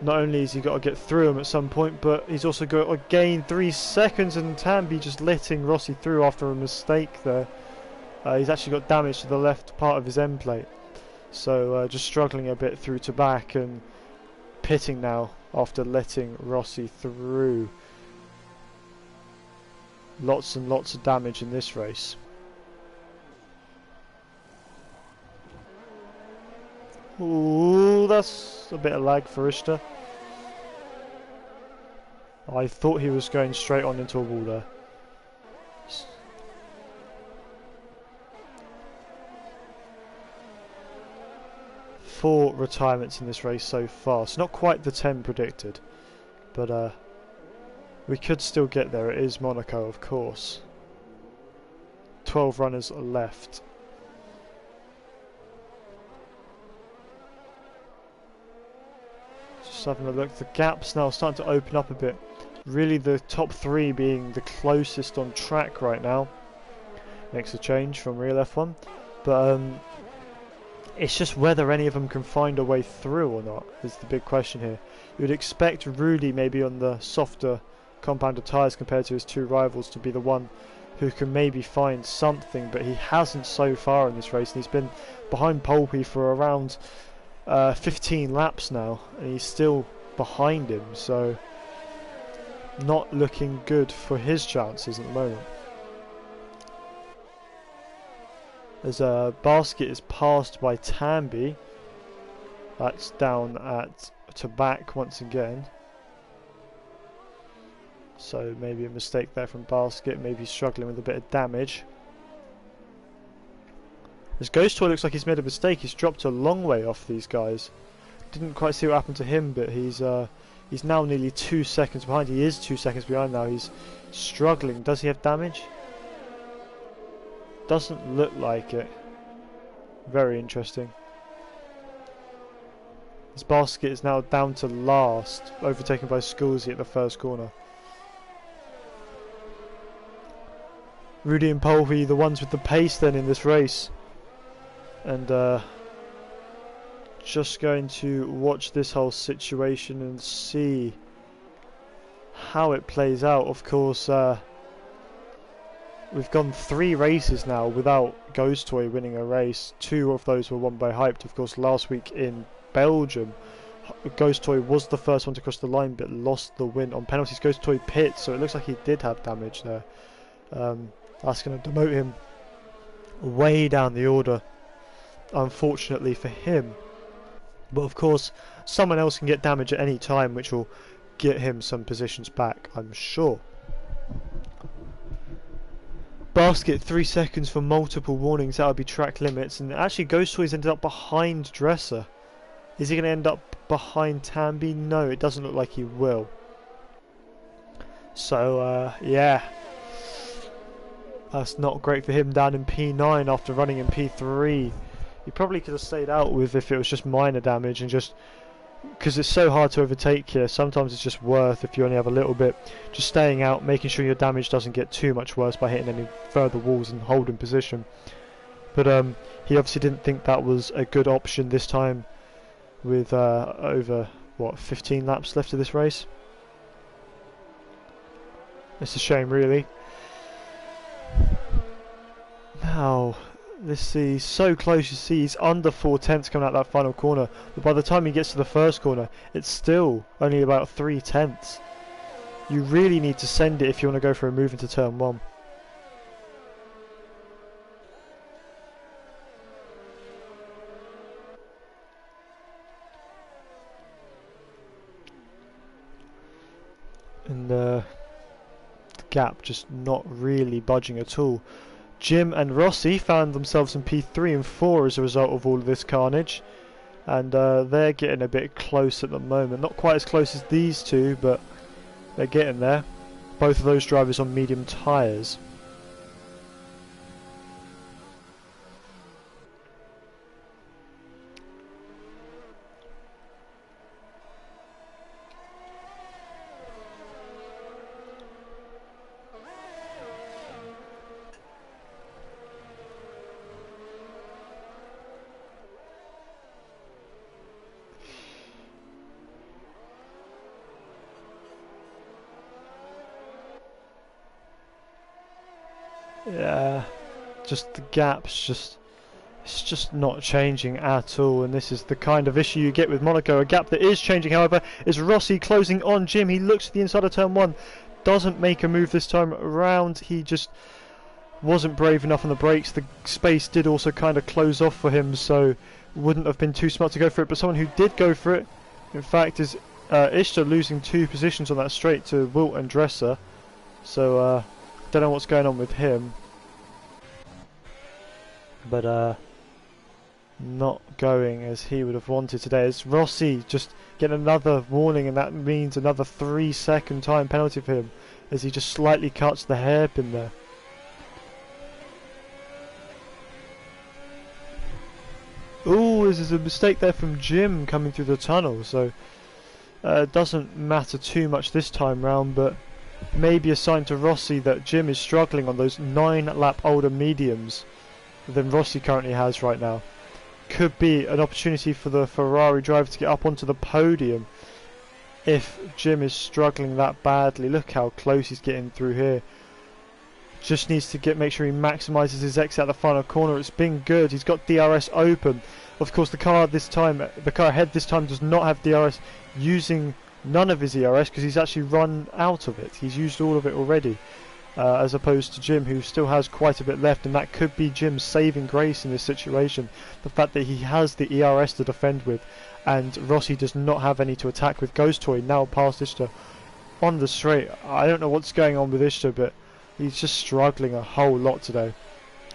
not only has he got to get through him at some point, but he's also got to gain 3 seconds, and Tambi just letting Rossi through after a mistake there. He's actually got damage to the left part of his end plate. So just struggling a bit through to back and pitting now after letting Rossi through. Lots and lots of damage in this race. Ooh, that's a bit of lag for Richter. I thought he was going straight on into a wall there. Four retirements in this race so far. So not quite the 10 predicted. But we could still get there. It is Monaco, of course. 12 runners left. Just having a look. The gap's now starting to open up a bit. really the top three being the closest on track right now. Makes a change from real F1, but it's just whether any of them can find a way through or not is the big question here. You would expect Rudy maybe on the softer compounded tyres compared to his two rivals to be the one who can maybe find something, but he hasn't so far in this race, and he's been behind Polpe for around 15 laps now, and he's still behind him, so not looking good for his chances at the moment. As Basket is passed by Tamby, that's down to back once again. So maybe a mistake there from Basket, maybe struggling with a bit of damage. As Ghost Toy looks like he's made a mistake, he's dropped a long way off these guys. Didn't quite see what happened to him, but he's now nearly 2 seconds behind. He is 2 seconds behind now, he's struggling. Does he have damage? Doesn't look like it. Very interesting. This Basket is now down to last, overtaken by Scully at the first corner. Rudy and Polpe, the ones with the pace then in this race. And just going to watch this whole situation and see how it plays out. Of course, we've gone 3 races now without Ghost Toy winning a race. 2 of those were won by Hyped. Of course, last week in Belgium, Ghost Toy was the first one to cross the line but lost the win on penalties. Ghost Toy pit, so it looks like he did have damage there. That's going to demote him way down the order, unfortunately for him. But of course, someone else can get damage at any time, which will get him some positions back, I'm sure. Basket 3 seconds for multiple warnings, that would be track limits, and actually Ghost Toy's ended up behind Dresser. Is he going to end up behind Tamby? No, it doesn't look like he will. So yeah, that's not great for him down in P9 after running in P3. He probably could have stayed out with if it was just minor damage, and just because it's so hard to overtake here, sometimes it's just worth, if you only have a little bit, just staying out, making sure your damage doesn't get too much worse by hitting any further walls and holding position. But he obviously didn't think that was a good option this time, with over, what, 15 laps left of this race. It's a shame, really. Now, let's see, so close, you see he's under 4/10 coming out that final corner, but by the time he gets to the first corner it's still only about 3/10. You really need to send it if you want to go for a move into turn 1. And the gap just not really budging at all. Jim and Rossi found themselves in P3 and 4 as a result of all of this carnage, and they're getting a bit close at the moment. Not quite as close as these two, but they're getting there. Both of those drivers on medium tyres. Yeah, just the gaps, it's just not changing at all, and this is the kind of issue you get with Monaco. A gap that is changing, however, is Rossi closing on Jim. He looks to the inside of turn 1, doesn't make a move this time around. He just wasn't brave enough on the brakes. The space did also kind of close off for him, so wouldn't have been too smart to go for it. But someone who did go for it, in fact, is Ishtar, losing 2 positions on that straight to Wilt and Dresser. So don't know what's going on with him, but not going as he would have wanted today. As Rossi just getting another warning, and that means another 3-second time penalty for him as he just slightly cuts the hairpin there. Ooh, this is a mistake there from Jim coming through the tunnel, so Doesn't matter too much this time round, but maybe a sign to Rossi that Jim is struggling on those 9-lap older mediums than Rossi currently has right now. Could be an opportunity for the Ferrari driver to get up onto the podium if Jim is struggling that badly. Look how close he's getting through here. Just needs to make sure he maximises his exit at the final corner. It's been good. He's got DRS open. Of course, the car ahead this time does not have DRS, using none of his ERS because he's actually run out of it. He's used all of it already, as opposed to Jim, who still has quite a bit left, and that could be Jim's saving grace in this situation. The fact that he has the ERS to defend with, and Rossi does not have any to attack with. Ghost Toy now past Ishtar on the straight. I don't know what's going on with Ishtar, but he's just struggling a whole lot today.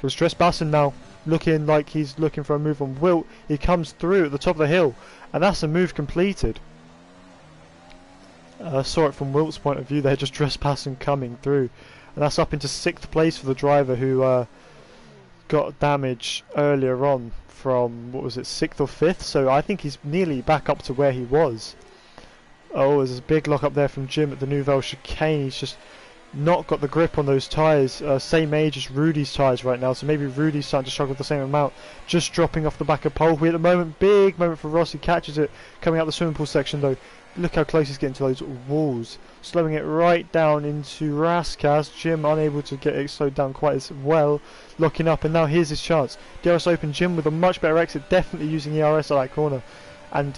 With Stress Basson now looking like he's looking for a move on Wilt. He comes through at the top of the hill, and that's a move completed. Saw it from Wilt's point of view there, just Stress Basson coming through, and that's up into 6th place for the driver who got damage earlier on from, what was it, 6th or 5th, so I think he's nearly back up to where he was. Oh, there's a big lock up there from Jim at the Nouvelle Chicane. He's just not got the grip on those tyres, same age as Rudy's tyres right now, so maybe Rudy's starting to struggle with the same amount, just dropping off the back of pole at the moment. Big moment for Rossi, catches it coming out the swimming pool section though. Look how close he's getting to those walls, slowing it right down into Raskas. Jim unable to get it slowed down quite as well, locking up, and now here's his chance. DRS open, Jim with a much better exit, definitely using ERS at that corner, and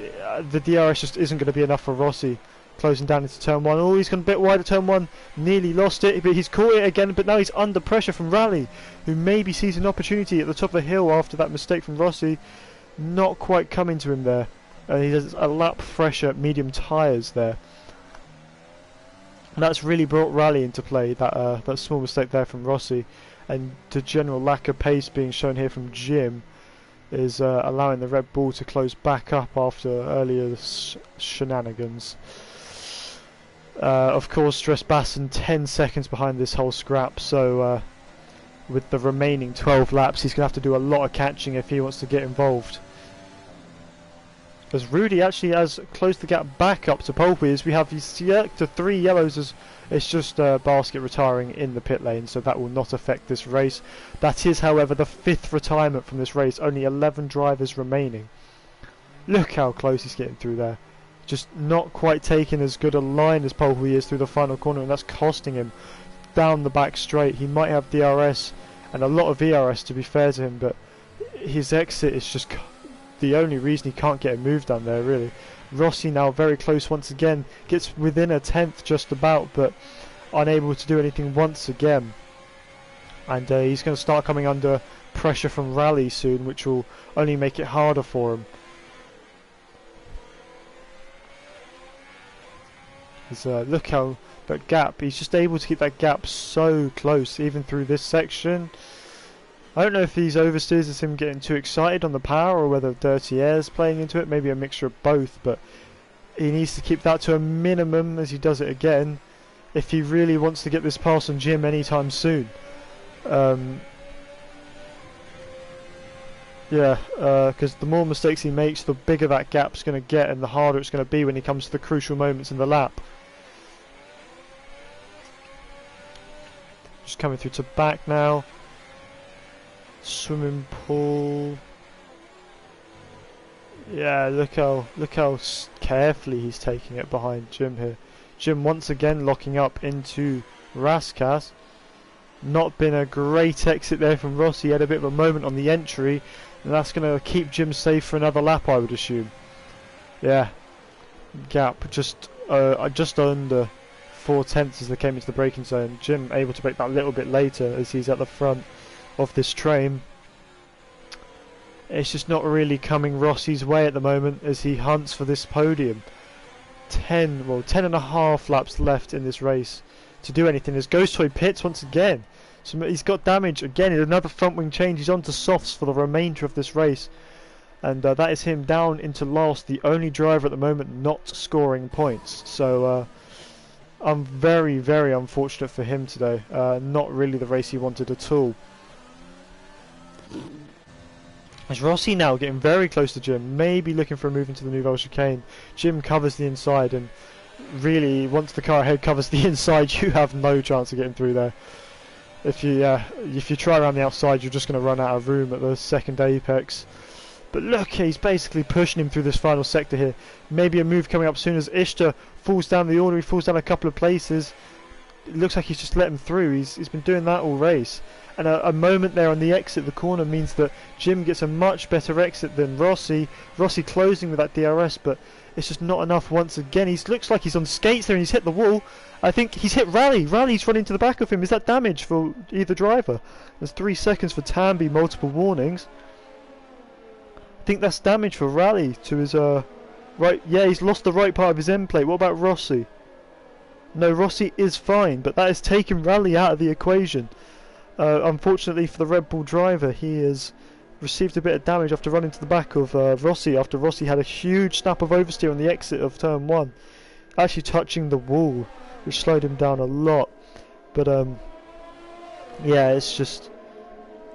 the DRS just isn't going to be enough for Rossi. Closing down into turn 1. Oh, he's gone a bit wide at turn 1. Nearly lost it, but he's caught it again. But now he's under pressure from Rally, who maybe sees an opportunity at the top of the hill after that mistake from Rossi. Not quite coming to him there. He has a lap fresher medium tyres there. And that's really brought Rally into play, that small mistake there from Rossi. And the general lack of pace being shown here from Jim is allowing the Red Bull to close back up after earlier shenanigans. Of course, Stress Basson 10 seconds behind this whole scrap, so with the remaining 12 laps he's going to have to do a lot of catching if he wants to get involved. As Rudy actually has closed the gap back up to pole as we have these to 3 yellows, as it's just Basket retiring in the pit lane, so that will not affect this race. That is, however, the 5th retirement from this race, only 11 drivers remaining. Look how close he's getting through there. Just not quite taking as good a line as pole he is through the final corner, and that's costing him down the back straight. He might have DRS and a lot of ERS to be fair to him, but his exit is just the only reason he can't get a move done there, really. Rossi now very close once again, gets within a 10th just about, but unable to do anything once again. And he's going to start coming under pressure from Rally soon, which will only make it harder for him. Look how that gap, he's just able to keep that gap so close even through this section. I don't know if these oversteers is him getting too excited on the power or whether dirty air's playing into it, maybe a mixture of both, but he needs to keep that to a minimum as he does it again if he really wants to get this pass on Jim anytime soon. Because the more mistakes he makes, the bigger that gap's going to get and the harder it's going to be when he comes to the crucial moments in the lap. Just coming through to back now. Swimming pool. Yeah, look how carefully he's taking it behind Jim here. Jim once again locking up into Raskas. Not been a great exit there from Rossi. He had a bit of a moment on the entry, and that's going to keep Jim safe for another lap, I would assume. Yeah, gap just under 4/10 as they came into the braking zone. Jim able to brake that a little bit later as he's at the front of this train. It's just not really coming Rossi's way at the moment as he hunts for this podium. 10 and a half laps left in this race to do anything as Ghost Toy pits once again. So he's got damage again, another front wing change. He's on to softs for the remainder of this race, and that is him down into last, the only driver at the moment not scoring points. So I'm very, very unfortunate for him today. Not really the race he wanted at all. As Rossi now getting very close to Jim, maybe looking for a move into the Nouvelle chicane. Jim covers the inside, and really, once the car ahead covers the inside, you have no chance of getting through there. If you try around the outside, you're just going to run out of room at the second apex. But look, he's basically pushing him through this final sector here. Maybe a move coming up soon as Ishtar falls down the order. He falls down a couple of places. It looks like he's just let him through. He's been doing that all race. And a moment there on the exit, the corner, means that Jim gets a much better exit than Rossi. Rossi closing with that DRS, but it's just not enough once again. He looks like he's on skates there and he's hit the wall. I think he's hit Rally. Rally's running to the back of him. Is that damage for either driver? There's 3 seconds for Tambi, multiple warnings. I think that's damage for Rally to his right. Yeah, he's lost the right part of his end plate. What about Rossi? No, Rossi is fine, but that has taken Rally out of the equation. Unfortunately for the Red Bull driver, he has received a bit of damage after running to the back of Rossi, after Rossi had a huge snap of oversteer on the exit of turn 1, actually touching the wall, which slowed him down a lot. But yeah, it's just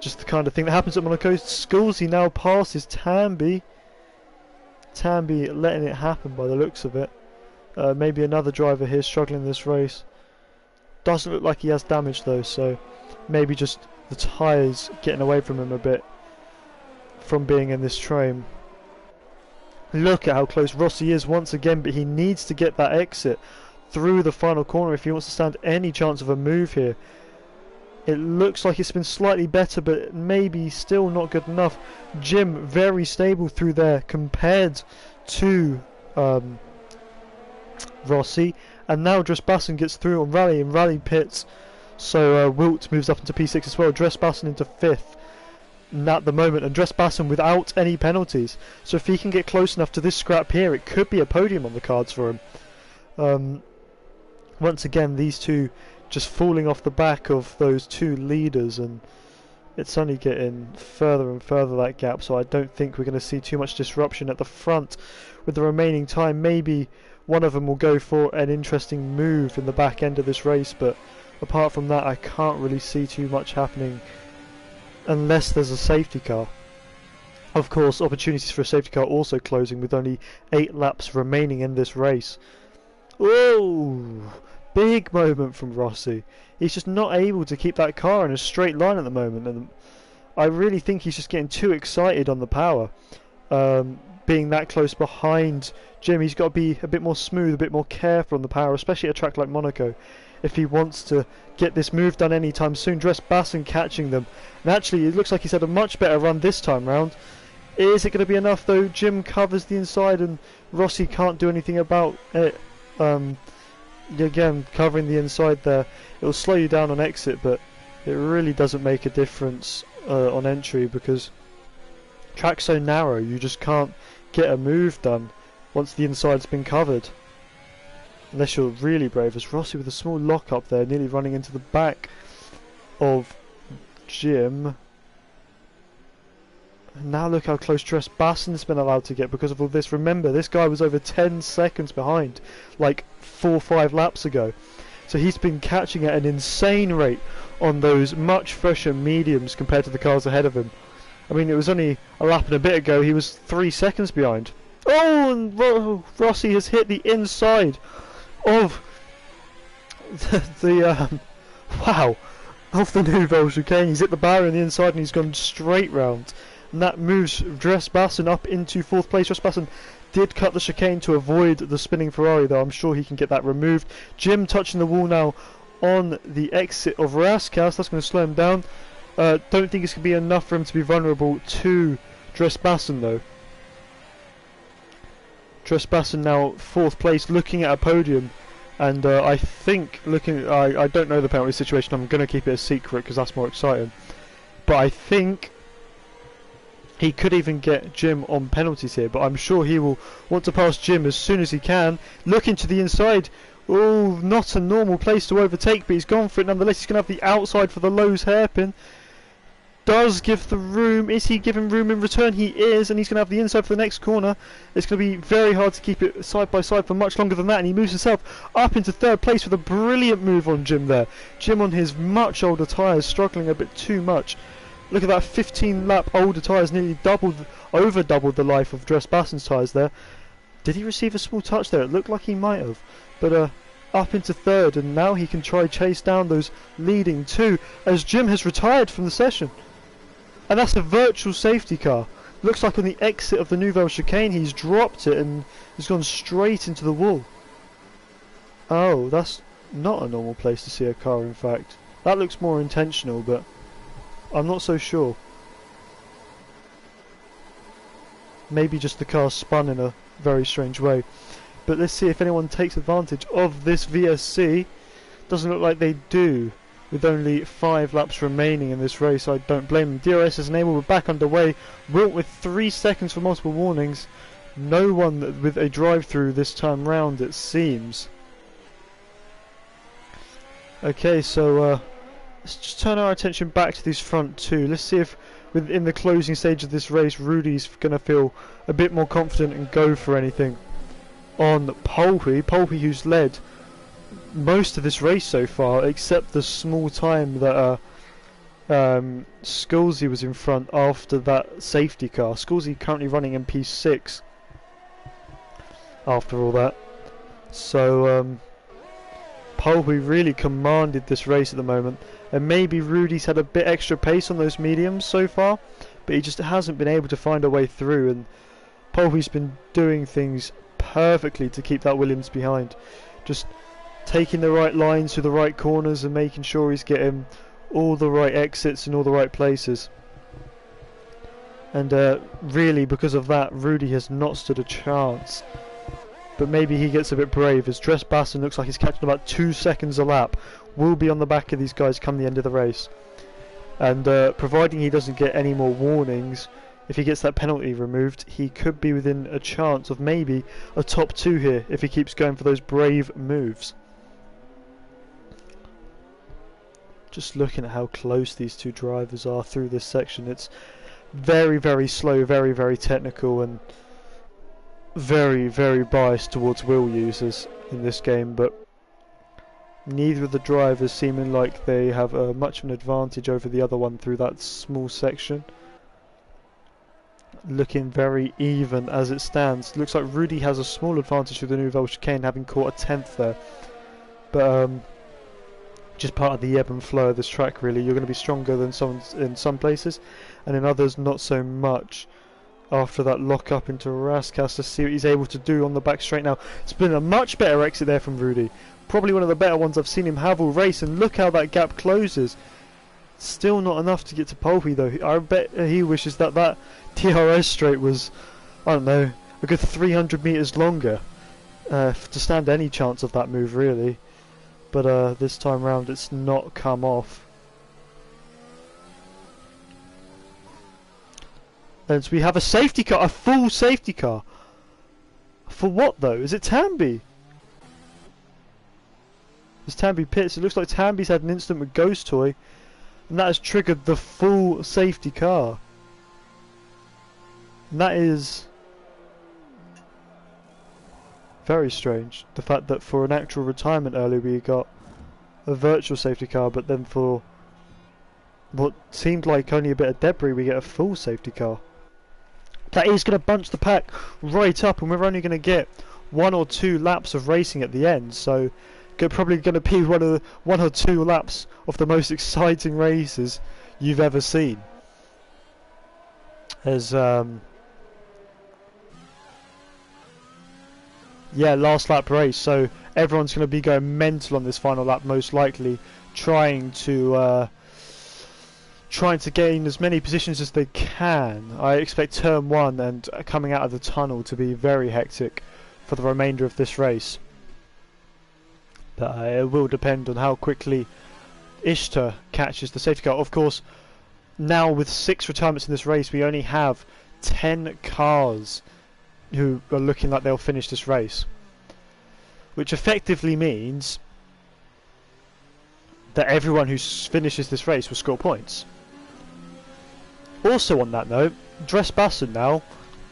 the kind of thing that happens at Monaco. Scully now passes Tambi. Tambi letting it happen by the looks of it. Maybe another driver here struggling in this race. Doesn't look like he has damage though, so maybe just the tyres getting away from him a bit from being in this train. Look at how close Rossi is once again, but he needs to get that exit through the final corner if he wants to stand any chance of a move here. It looks like it's been slightly better, but maybe still not good enough. Jim very stable through there compared to Rossi, and now Dressbassen gets through on Rally, and Rally pits, so Wilt moves up into P6 as well. Dressbassen into 5th at the moment, and Dressbassen without any penalties, so if he can get close enough to this scrap here, it could be a podium on the cards for him. Once again, these two just falling off the back of those two leaders, and it's only getting further and further, that gap, so I don't think we're going to see too much disruption at the front with the remaining time. Maybe one of them will go for an interesting move in the back end of this race, but apart from that I can't really see too much happening unless there's a safety car. Of course, opportunities for a safety car also closing with only 8 laps remaining in this race. Whoa! Big moment from Rossi. He's just not able to keep that car in a straight line at the moment, and I really think he's just getting too excited on the power. Being that close behind Jim, he's got to be a bit more smooth, a bit more careful on the power, especially at a track like Monaco, if he wants to get this move done anytime soon. Dressbassen catching them, and actually it looks like he's had a much better run this time round. Is it going to be enough though? Jim covers the inside and Rossi can't do anything about it. Again, covering the inside there, it will slow you down on exit, but it really doesn't make a difference on entry, because track's so narrow you just can't get a move done once the inside's been covered, unless you're really brave. As Rossi with a small lock up there, nearly running into the back of Jim. And now look how close Dressbassen's been allowed to get because of all this. Remember, this guy was over 10 seconds behind like 4 or 5 laps ago, so he's been catching at an insane rate on those much fresher mediums compared to the cars ahead of him. I mean, it was only a lap and a bit ago he was 3 seconds behind. Oh, and Rossi has hit the inside of wow, of the Nouvelle chicane. He's hit the barrier on the inside and he's gone straight round, and that moves Dressbassen up into 4th place. Dressbassen did cut the chicane to avoid the spinning Ferrari, though I'm sure he can get that removed. Jim touching the wall now on the exit of Raskas. That's going to slow him down. Don't think it's going to be enough for him to be vulnerable to Dressbassen though. Dressbassen now 4th place, looking at a podium, and I think I don't know the penalty situation. I'm going to keep it a secret because that's more exciting, but I think he could even get Jim on penalties here, but I'm sure he will want to pass Jim as soon as he can. Looking to the inside. Oh, not a normal place to overtake, but he's gone for it nonetheless. He's going to have the outside for the Lowe's hairpin. Does give the room. Is he giving room in return? He is, and he's going to have the inside for the next corner. It's going to be very hard to keep it side by side for much longer than that, and he moves himself up into 3rd place with a brilliant move on Jim there. Jim on his much older tyres, struggling a bit too much. Look at that, 15 lap older tyres, nearly over doubled the life of Dressbassen's tyres there. Did he receive a small touch there? It looked like he might have. But up into third, and now he can try chase down those leading two, as Jim has retired from the session. And that's a virtual safety car. Looks like on the exit of the Nouvelle Chicane he's dropped it and has gone straight into the wall. Oh, that's not a normal place to see a car, in fact. That looks more intentional, but I'm not so sure. Maybe just the car spun in a very strange way. But let's see if anyone takes advantage of this VSC. Doesn't look like they do. With only 5 laps remaining in this race, I don't blame them. DRS is enabled, we're back underway. Wilt with 3 seconds for multiple warnings. No one with a drive-through this time round, it seems. Okay, so let's just turn our attention back to these front two. Let's see if within the closing stage of this race, Rudy's going to feel a bit more confident and go for anything. On Polhi, who's led most of this race so far, except the small time that Sculsey was in front after that safety car. Sculsey currently running in P6 after all that. So Polhi really commanded this race at the moment, and maybe Rudy's had a bit extra pace on those mediums so far, but he just hasn't been able to find a way through, and Polhi's been doing things perfectly to keep that Williams behind. Just taking the right lines through the right corners and making sure he's getting all the right exits in all the right places. And really, because of that, Rudy has not stood a chance. But maybe he gets a bit brave, as Dressbassen looks like he's catching about 2 seconds a lap. Will be on the back of these guys come the end of the race. And providing he doesn't get any more warnings, if he gets that penalty removed, he could be within a chance of maybe a top 2 here if he keeps going for those brave moves. Just looking at how close these two drivers are through this section, it's very, very slow, very, very technical, and very, very biased towards wheel users in this game, but neither of the drivers seeming like they have much of an advantage over the other one through that small section. Looking very even as it stands. Looks like Rudy has a small advantage through the Nouvelle Chicane, having caught a 10th there, but just part of the ebb and flow of this track really. You're going to be stronger than someone in some places, and in others not so much. After that lock up into Raskas, to see what he's able to do on the back straight now. It's been a much better exit there from Rudy. Probably one of the better ones I've seen him have all race, and look how that gap closes. Still not enough to get to Polhi though. I bet he wishes that that DRS straight was, I don't know, a good 300 metres longer to stand any chance of that move really. But this time round it's not come off. And so we have a safety car, a full safety car. For what though? Is it Tambi? Is Tambi pits? It looks like Tambi's had an incident with Ghost Toy, and that has triggered the full safety car. And that is very strange. The fact that for an actual retirement earlier we got a virtual safety car, but then for what seemed like only a bit of debris we get a full safety car. That is going to bunch the pack right up, and we're only going to get 1 or 2 laps of racing at the end, so probably going to be one or two laps of the most exciting races you've ever seen. As yeah, last lap race, so everyone's going to be going mental on this final lap, most likely trying to gain as many positions as they can. I expect turn 1 and coming out of the tunnel to be very hectic for the remainder of this race. But it will depend on how quickly Ishtar catches the safety car. Of course, now with 6 retirements in this race, we only have 10 cars who are looking like they'll finish this race, which effectively means that everyone who finishes this race will score points. Also on that note, Dressbassen now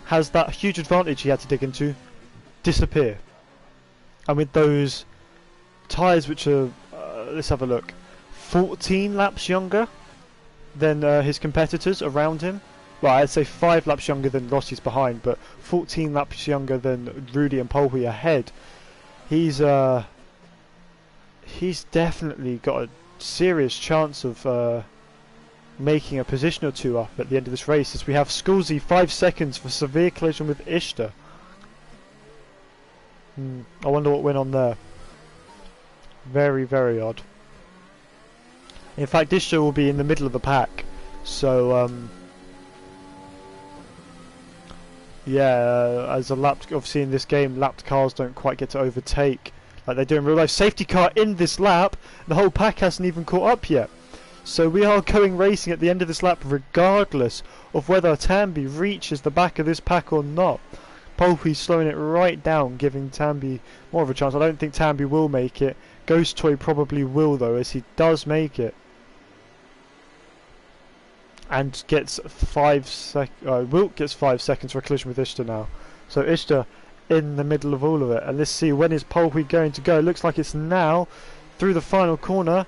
has that huge advantage he had to dig into disappear, and with those tyres which are let's have a look, 14 laps younger than his competitors around him. Well, I'd say 5 laps younger than Rossi's behind, but 14 laps younger than Rudy and Polhi ahead. He's definitely got a serious chance of making a position or two up at the end of this race, as we have Scully 5 seconds for severe collision with Ishtar. I wonder what went on there. Very, very odd. In fact, Ishtar will be in the middle of the pack, so yeah, as a lapped, obviously in this game, lapped cars don't quite get to overtake like they do in real life. Safety car in this lap, the whole pack hasn't even caught up yet. So we are going racing at the end of this lap regardless of whether Tambi reaches the back of this pack or not. Polhi's slowing it right down, giving Tambi more of a chance. I don't think Tambi will make it. Ghost Toy probably will though, as he does make it. And gets 5 Wilt gets 5 seconds for a collision with Ishtar now. So Ishtar in the middle of all of it. And let's see, when is Polhi going to go? It looks like it's now through the final corner.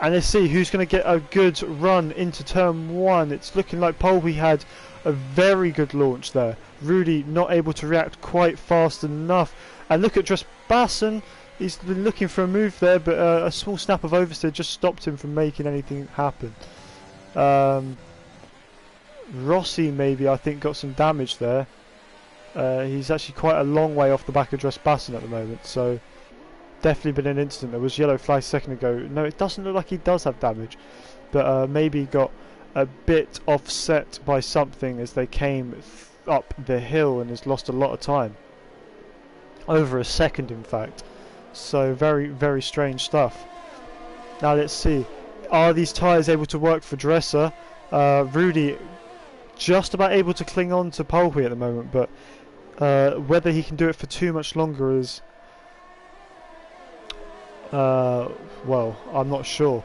And let's see who's going to get a good run into turn 1. It's looking like Polhi had a very good launch there. Rudy not able to react quite fast enough. And look at Basson. He's been looking for a move there, but a small snap of oversteer just stopped him from making anything happen. Rossi maybe, I think, got some damage there. He's actually quite a long way off the back of Basson at the moment, so definitely been an incident. There was yellow flag a second ago. No, it doesn't look like he does have damage, but maybe got a bit offset by something as they came up the hill and has lost a lot of time. Over a second, in fact. So very, very strange stuff. Now let's see. Are these tyres able to work for Dresser? Rudy just about able to cling on to Polhi at the moment, but whether he can do it for too much longer is... well, I'm not sure.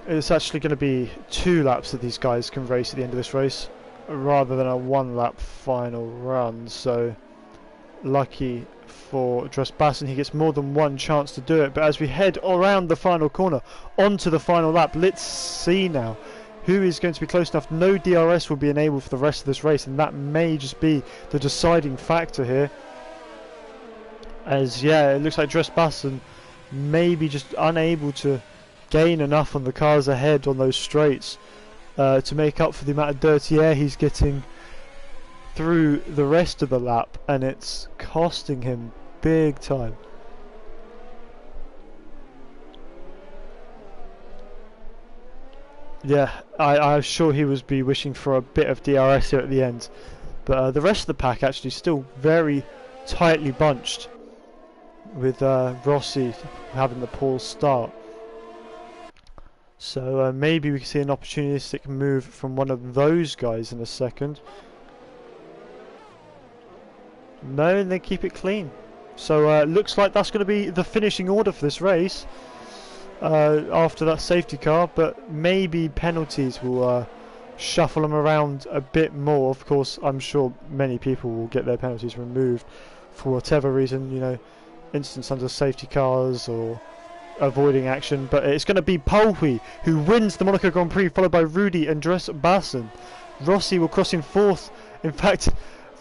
It's actually going to be 2 laps that these guys can race at the end of this race, rather than a 1 lap final run, so lucky for Basson, he gets more than 1 chance to do it. But as we head around the final corner onto the final lap, let's see now who is going to be close enough. No DRS will be enabled for the rest of this race, and that may just be the deciding factor here, as yeah, it looks like Basson may be just unable to gain enough on the cars ahead on those straights to make up for the amount of dirty air he's getting through the rest of the lap, and it's costing him big time. Yeah, I'm sure he would be wishing for a bit of DRS here at the end, but the rest of the pack actually still very tightly bunched, with Rossi having the poor start. So maybe we can see an opportunistic move from one of those guys in a second. No, and they keep it clean. So looks like that's going to be the finishing order for this race after that safety car, but maybe penalties will shuffle them around a bit more. Of course, I'm sure many people will get their penalties removed for whatever reason, you know, instance under safety cars or avoiding action, but it's going to be Polhi who wins the Monaco Grand Prix, followed by Rudy and Basson. Rossi will cross in 4th. In fact,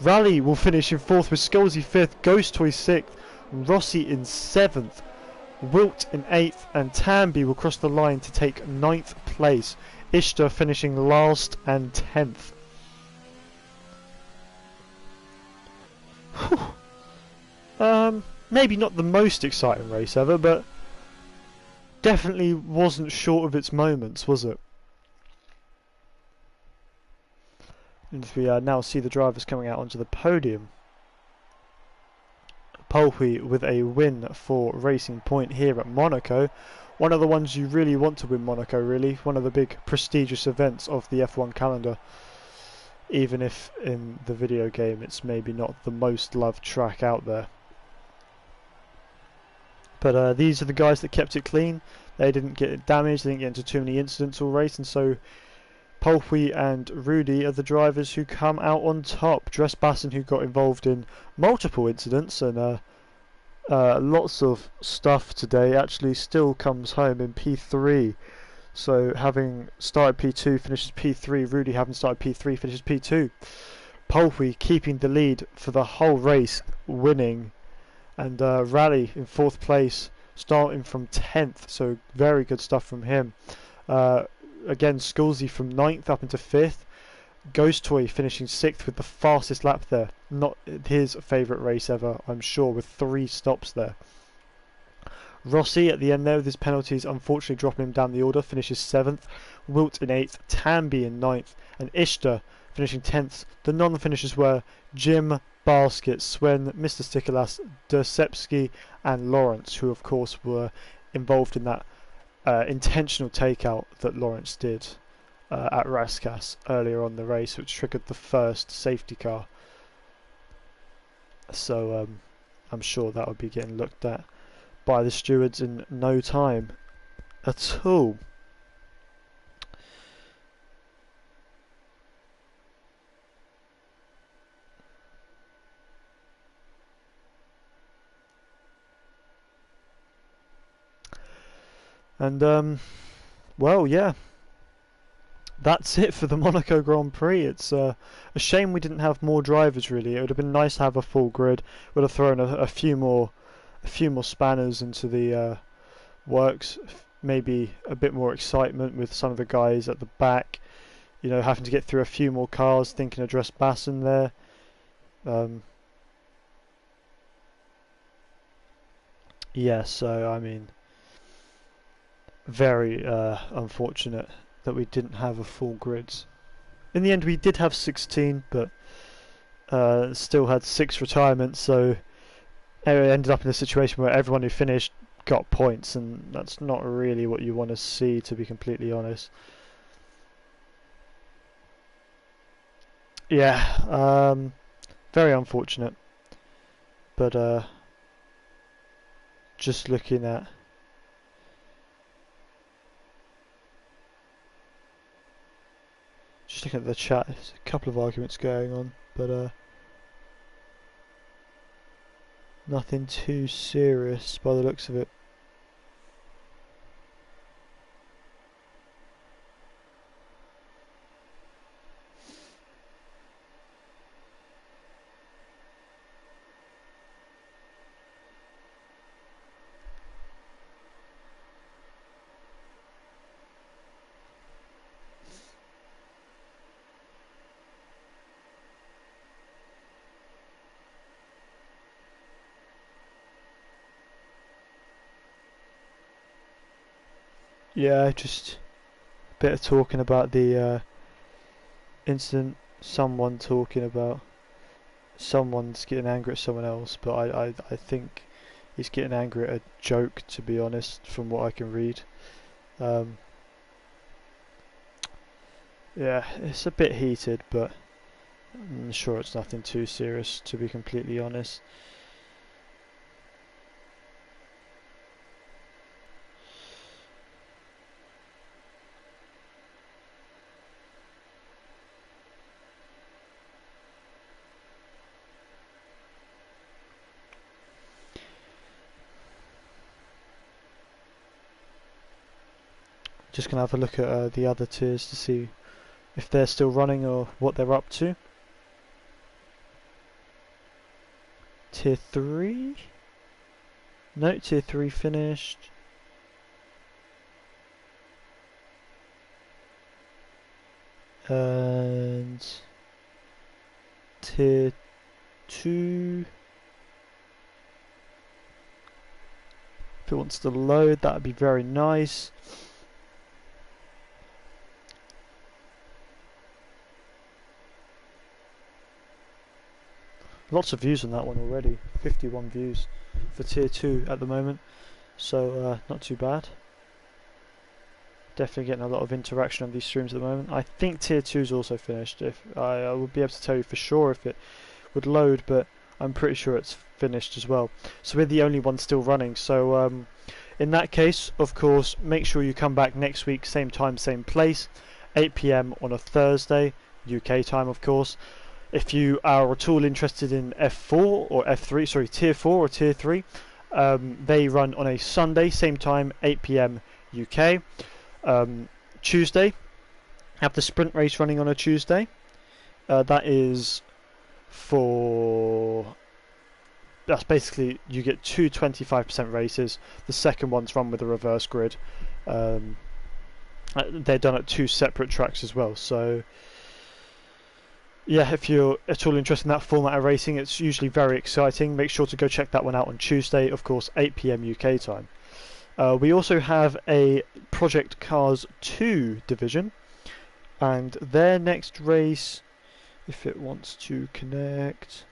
Rally will finish in 4th with Scully 5th, Ghost Toy 6th, Rossi in 7th, Wilt in 8th, and Tambi will cross the line to take 9th place. Ishtar finishing last and 10th. Maybe not the most exciting race ever, but definitely wasn't short of its moments, was it? And we now see the drivers coming out onto the podium. Polhi with a win for Racing Point here at Monaco. One of the ones you really want to win Monaco, really. One of the big prestigious events of the F1 calendar. Even if in the video game it's maybe not the most loved track out there. But these are the guys that kept it clean. They didn't get damaged, they didn't get into too many incidents all race, and so Polhi and Rudy are the drivers who come out on top. Basson, who got involved in multiple incidents and lots of stuff today, actually still comes home in P3. So having started P2 finishes P3, Rudy having started P3 finishes P2. Polwy keeping the lead for the whole race, winning, and Rally in 4th place, starting from 10th, so very good stuff from him. Again, Sculsey from 9th up into 5th. Ghost Toy finishing 6th with the fastest lap there. Not his favourite race ever, I'm sure, with 3 stops there. Rossi at the end there with his penalties unfortunately dropping him down the order, finishes 7th. Wilt in 8th, Tamby in 9th, and Ishtar finishing 10th. The non-finishers were Jim, Basket, Swen, Mr. Stikolas, Dersepsky and Lawrence, who of course were involved in that intentional takeout that Lawrence did at Raskas earlier on the race, which triggered the first safety car. So I'm sure that will be getting looked at by the stewards in no time at all. And well, yeah, that's it for the Monaco Grand Prix. It's a shame we didn't have more drivers. Really, it would have been nice to have a full grid. Would have thrown a few more spanners into the works. Maybe a bit more excitement with some of the guys at the back. You know, having to get through a few more cars. Thinking of Dress Basson there. Yeah, so I mean, very unfortunate that we didn't have a full grid. In the end, we did have 16, but still had 6 retirements, so it ended up in a situation where everyone who finished got points, and that's not really what you want to see, to be completely honest. Yeah, very unfortunate, but just looking at the chat, there's a couple of arguments going on, but nothing too serious by the looks of it. Yeah, just a bit of talking about the incident. Someone talking about someone's getting angry at someone else, but I think he's getting angry at a joke, to be honest, from what I can read. Yeah, it's a bit heated, but I'm sure it's nothing too serious, to be completely honest. Just gonna have a look at the other tiers to see if they're still running or what they're up to. Tier 3? No, tier 3 finished. And tier 2. If it wants to load, that would be very nice. Lots of views on that one already. 51 views for tier 2 at the moment, so not too bad. Definitely getting a lot of interaction on these streams at the moment. I think tier 2 is also finished. If I would be able to tell you for sure if it would load, but I'm pretty sure it's finished as well. So we're the only one still running. So in that case, of course, make sure you come back next week, same time, same place, 8 PM on a Thursday, UK time, of course. If you are at all interested in F4 or F3, sorry, Tier 4 or Tier 3, they run on a Sunday, same time, 8 PM UK. Tuesday, have the sprint race running on a Tuesday. That is that's basically, you get two 25% races. The second one's run with a reverse grid. They're done at two separate tracks as well. So yeah, if you're at all interested in that format of racing, it's usually very exciting. Make sure to go check that one out on Tuesday, of course, 8 PM UK time. We also have a Project Cars 2 division, and their next race, if it wants to connect,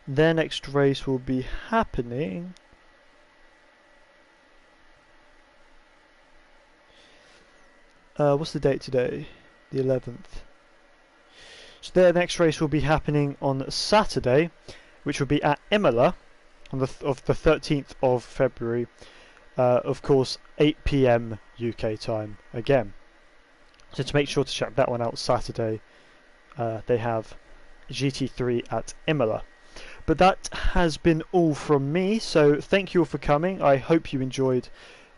their next race will be happening what's the date today? The 11th. So their next race will be happening on Saturday, which will be at Imola on the 13th of February. Of course, 8 PM UK time again. So to make sure to check that one out, Saturday, they have GT3 at Imola. But that has been all from me, so thank you all for coming. I hope you enjoyed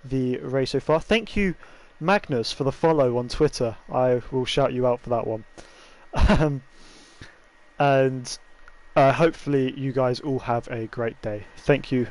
the race so far. Thank you, Magnus, for the follow on Twitter. I will shout you out for that one. And hopefully you guys all have a great day. Thank you